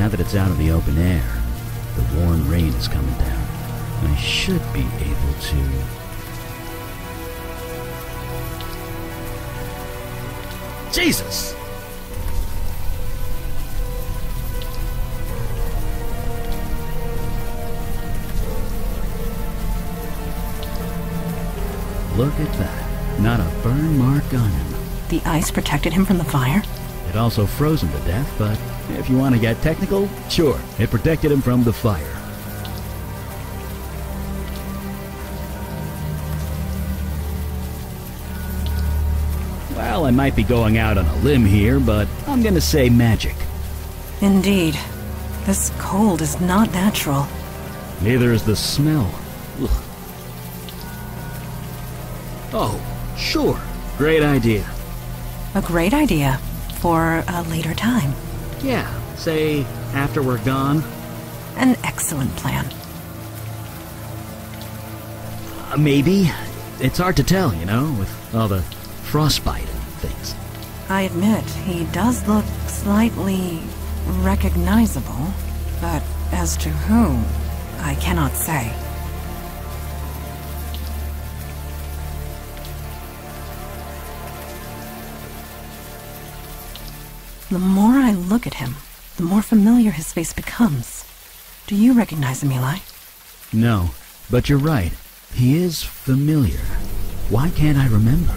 now that it's out in the open air, the warm rain is coming down. I should be able to... Jesus! Look at that. Not a burn mark on him. The ice protected him from the fire? It also froze him to death, but if you want to get technical, sure, it protected him from the fire. Well, I might be going out on a limb here, but I'm gonna say magic. Indeed. This cold is not natural. Neither is the smell. Ugh. Oh, sure. Great idea. A great idea. For a later time. Yeah, say after we're gone. An excellent plan. Maybe. It's hard to tell, you know, with all the frostbite and things. I admit, he does look slightly recognizable, but as to whom, I cannot say. The more I look at him, the more familiar his face becomes. Do you recognize him, Eli? No, but you're right. He is familiar. Why can't I remember?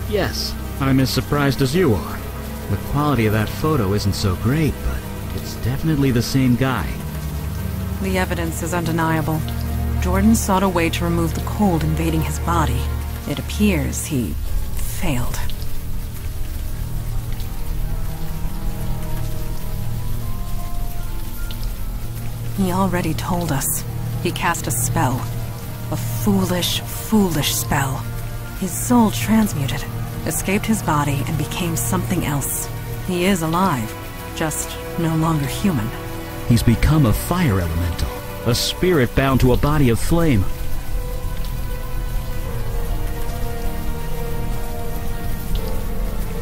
Yes, I'm as surprised as you are. The quality of that photo isn't so great, but it's definitely the same guy. The evidence is undeniable. Jordan sought a way to remove the cold invading his body. It appears he failed. He already told us. He cast a spell. A foolish, foolish spell. His soul transmuted, escaped his body, and became something else. He is alive, just no longer human. He's become a fire elemental, a spirit bound to a body of flame.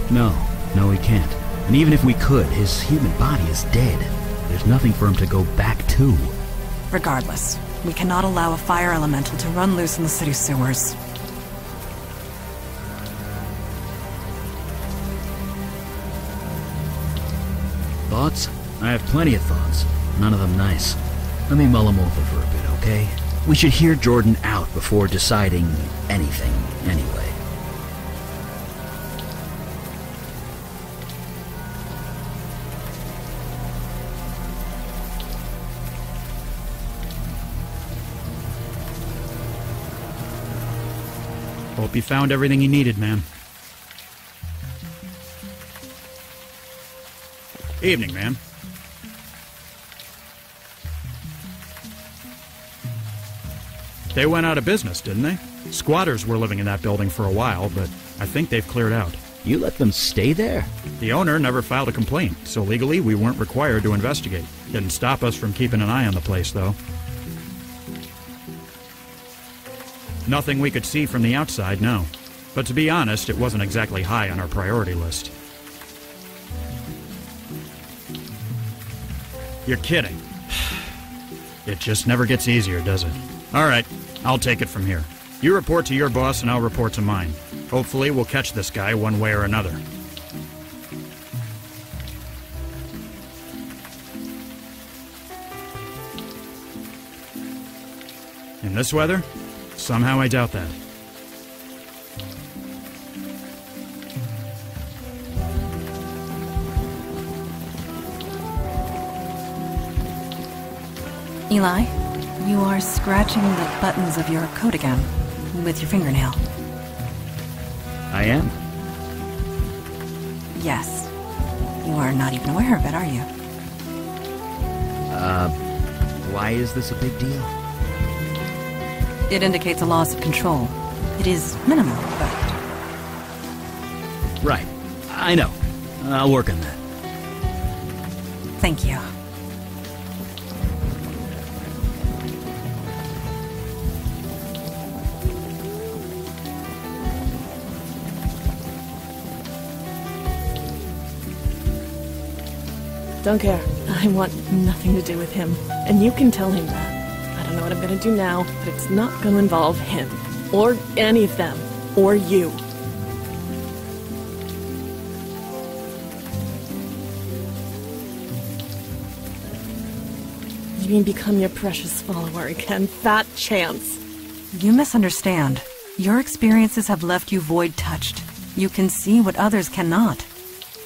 No, he can't. And even if we could, his human body is dead. There's nothing for him to go back to. Regardless, we cannot allow a fire elemental to run loose in the city sewers. Thoughts? I have plenty of thoughts. None of them nice. Let me mull them over for a bit, okay? We should hear Jordan out before deciding anything, anyway. Hope you found everything you needed, man. Evening, man. They went out of business, didn't they? Squatters were living in that building for a while, but I think they've cleared out. You let them stay there? The owner never filed a complaint, so legally we weren't required to investigate. Didn't stop us from keeping an eye on the place, though. Nothing we could see from the outside, no. But to be honest, it wasn't exactly high on our priority list. You're kidding. It just never gets easier, does it? Alright, I'll take it from here. You report to your boss and I'll report to mine. Hopefully we'll catch this guy one way or another. In this weather? Somehow I doubt that. Eli, you are scratching the buttons of your coat again, with your fingernail. I am. Yes. You are not even aware of it, are you? Why is this a big deal? It indicates a loss of control. It is minimal, but... Right. I know. I'll work on that. Thank you. Don't care. I want nothing to do with him. And you can tell him that. I don't know what I'm gonna do now, but it's not gonna involve him. Or any of them. Or you. You mean become your precious follower again? Fat chance. You misunderstand. Your experiences have left you void-touched. You can see what others cannot.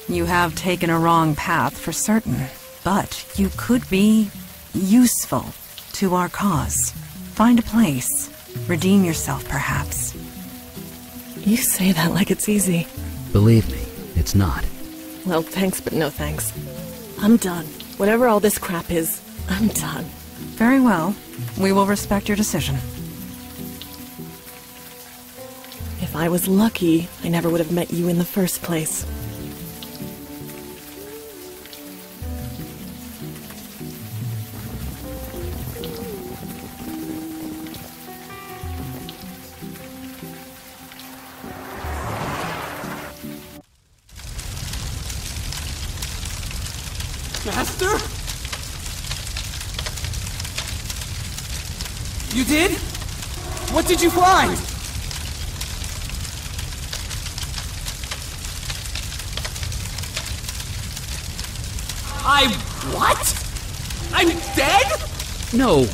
You have taken a wrong path for certain, but you could be useful to our cause. Find a place. Redeem yourself, perhaps. You say that like it's easy. Believe me, it's not. Well, thanks, but no thanks. I'm done. Whatever all this crap is, I'm done. Very well. We will respect your decision. If I was lucky, I never would have met you in the first place. Master? You did? What did you find? What? I'm dead? No,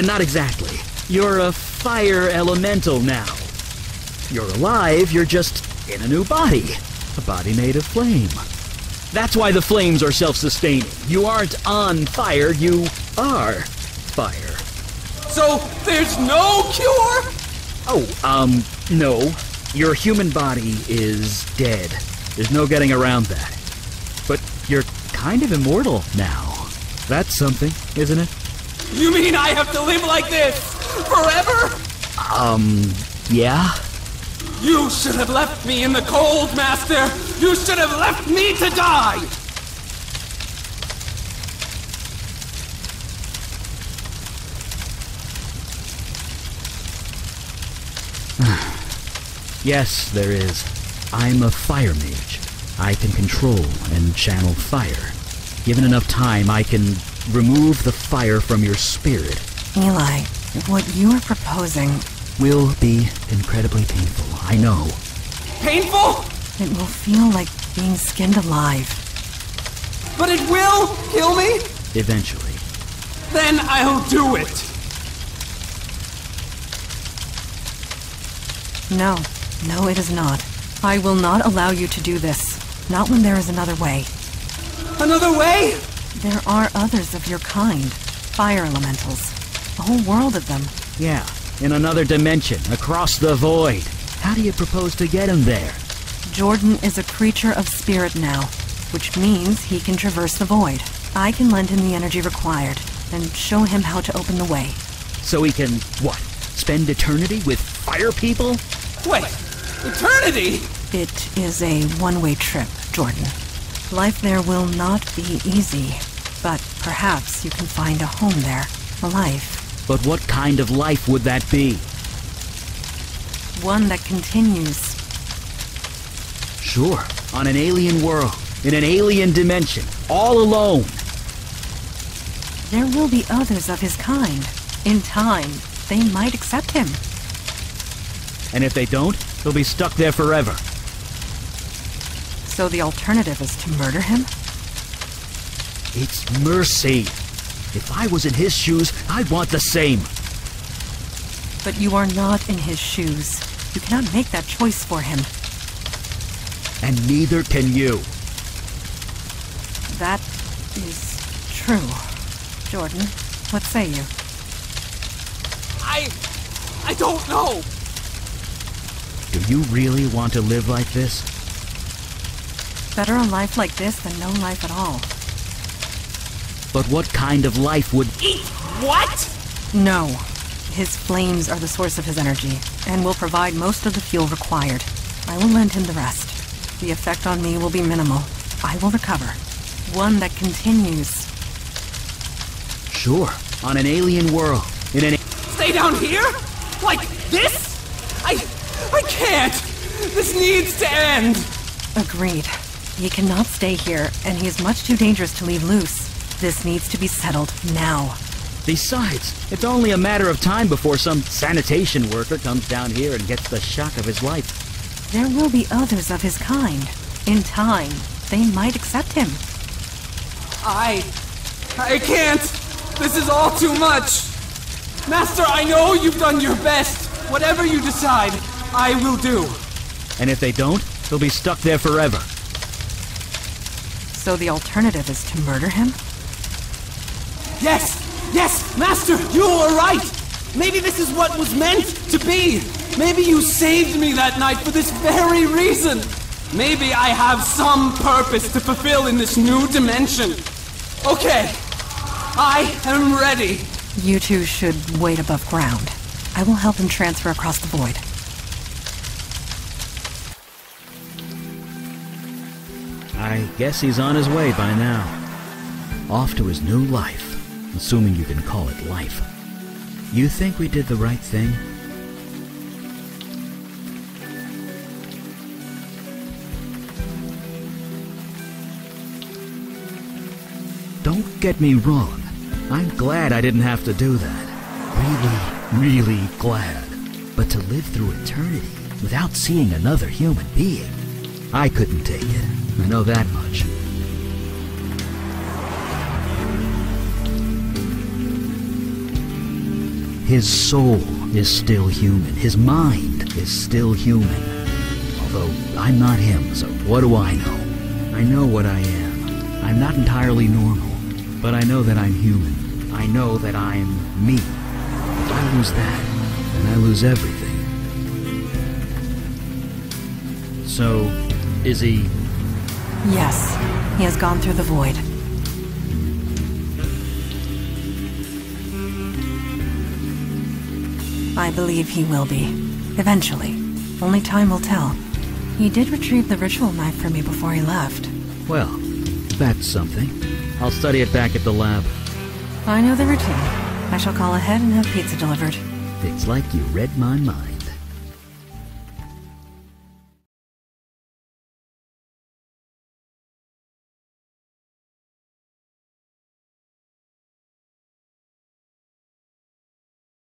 not exactly. You're a fire elemental now. You're alive, you're just in a new body. A body made of flame. That's why the flames are self-sustaining. You aren't on fire, you are fire. So, there's no cure? No. Your human body is dead. There's no getting around that. But you're kind of immortal now. That's something, isn't it? You mean I have to live like this? Forever? Yeah? You should have left me in the cold, Master! You should have left me to die! Yes, there is. I'm a fire mage. I can control and channel fire. Given enough time, I can remove the fire from your spirit. Eli, what you are proposing... will be incredibly painful, I know. Painful? It will feel like being skinned alive. But it will kill me? Eventually. Then I'll do it! No, it is not. I will not allow you to do this. Not when there is another way. Another way? There are others of your kind. Fire elementals. A whole world of them. Yeah, in another dimension, across the void. How do you propose to get him there? Jordan is a creature of spirit now, which means he can traverse the void. I can lend him the energy required, and show him how to open the way. So he can, what, spend eternity with fire people? Wait, eternity? It is a one-way trip, Jordan. Life there will not be easy, but perhaps you can find a home there, a life. But what kind of life would that be? One that continues. Sure, on an alien world, in an alien dimension, all alone. There will be others of his kind. In time, they might accept him. And if they don't, he'll be stuck there forever. So the alternative is to murder him? It's mercy. If I was in his shoes, I'd want the same. But you are not in his shoes. You cannot make that choice for him. And neither can you. That is true. Jordan, what say you? I don't know. Do you really want to live like this? Better a life like this than no life at all. But what kind of life would... Eat what? No. His flames are the source of his energy, and will provide most of the fuel required. I will lend him the rest. The effect on me will be minimal. I will recover. One that continues. Sure, on an alien world, in an... Stay down here? Like this? I can't! This needs to end! Agreed. He cannot stay here, and he is much too dangerous to leave loose. This needs to be settled now. Besides, it's only a matter of time before some sanitation worker comes down here and gets the shock of his life. There will be others of his kind. In time, they might accept him. I can't! This is all too much! Master, I know you've done your best! Whatever you decide, I will do. And if they don't, they'll be stuck there forever. So the alternative is to murder him? Yes! Yes! Master, you were right! Maybe this is what was meant to be! Maybe you saved me that night for this very reason! Maybe I have some purpose to fulfill in this new dimension. Okay, I am ready. You two should wait above ground. I will help him transfer across the void. I guess he's on his way by now. Off to his new life, assuming you can call it life. You think we did the right thing? Don't get me wrong. I'm glad I didn't have to do that. Really, really glad. But to live through eternity without seeing another human being, I couldn't take it. I know that much. His soul is still human. His mind is still human. Although I'm not him, so what do I know? I know what I am. I'm not entirely normal, but I know that I'm human. I know that I'm me. If I lose that, then I lose everything. So, is he... Yes, he has gone through the void. I believe he will be. Eventually. Only time will tell. He did retrieve the ritual knife for me before he left. Well, that's something. I'll study it back at the lab. I know the routine. I shall call ahead and have pizza delivered. It's like you read my mind.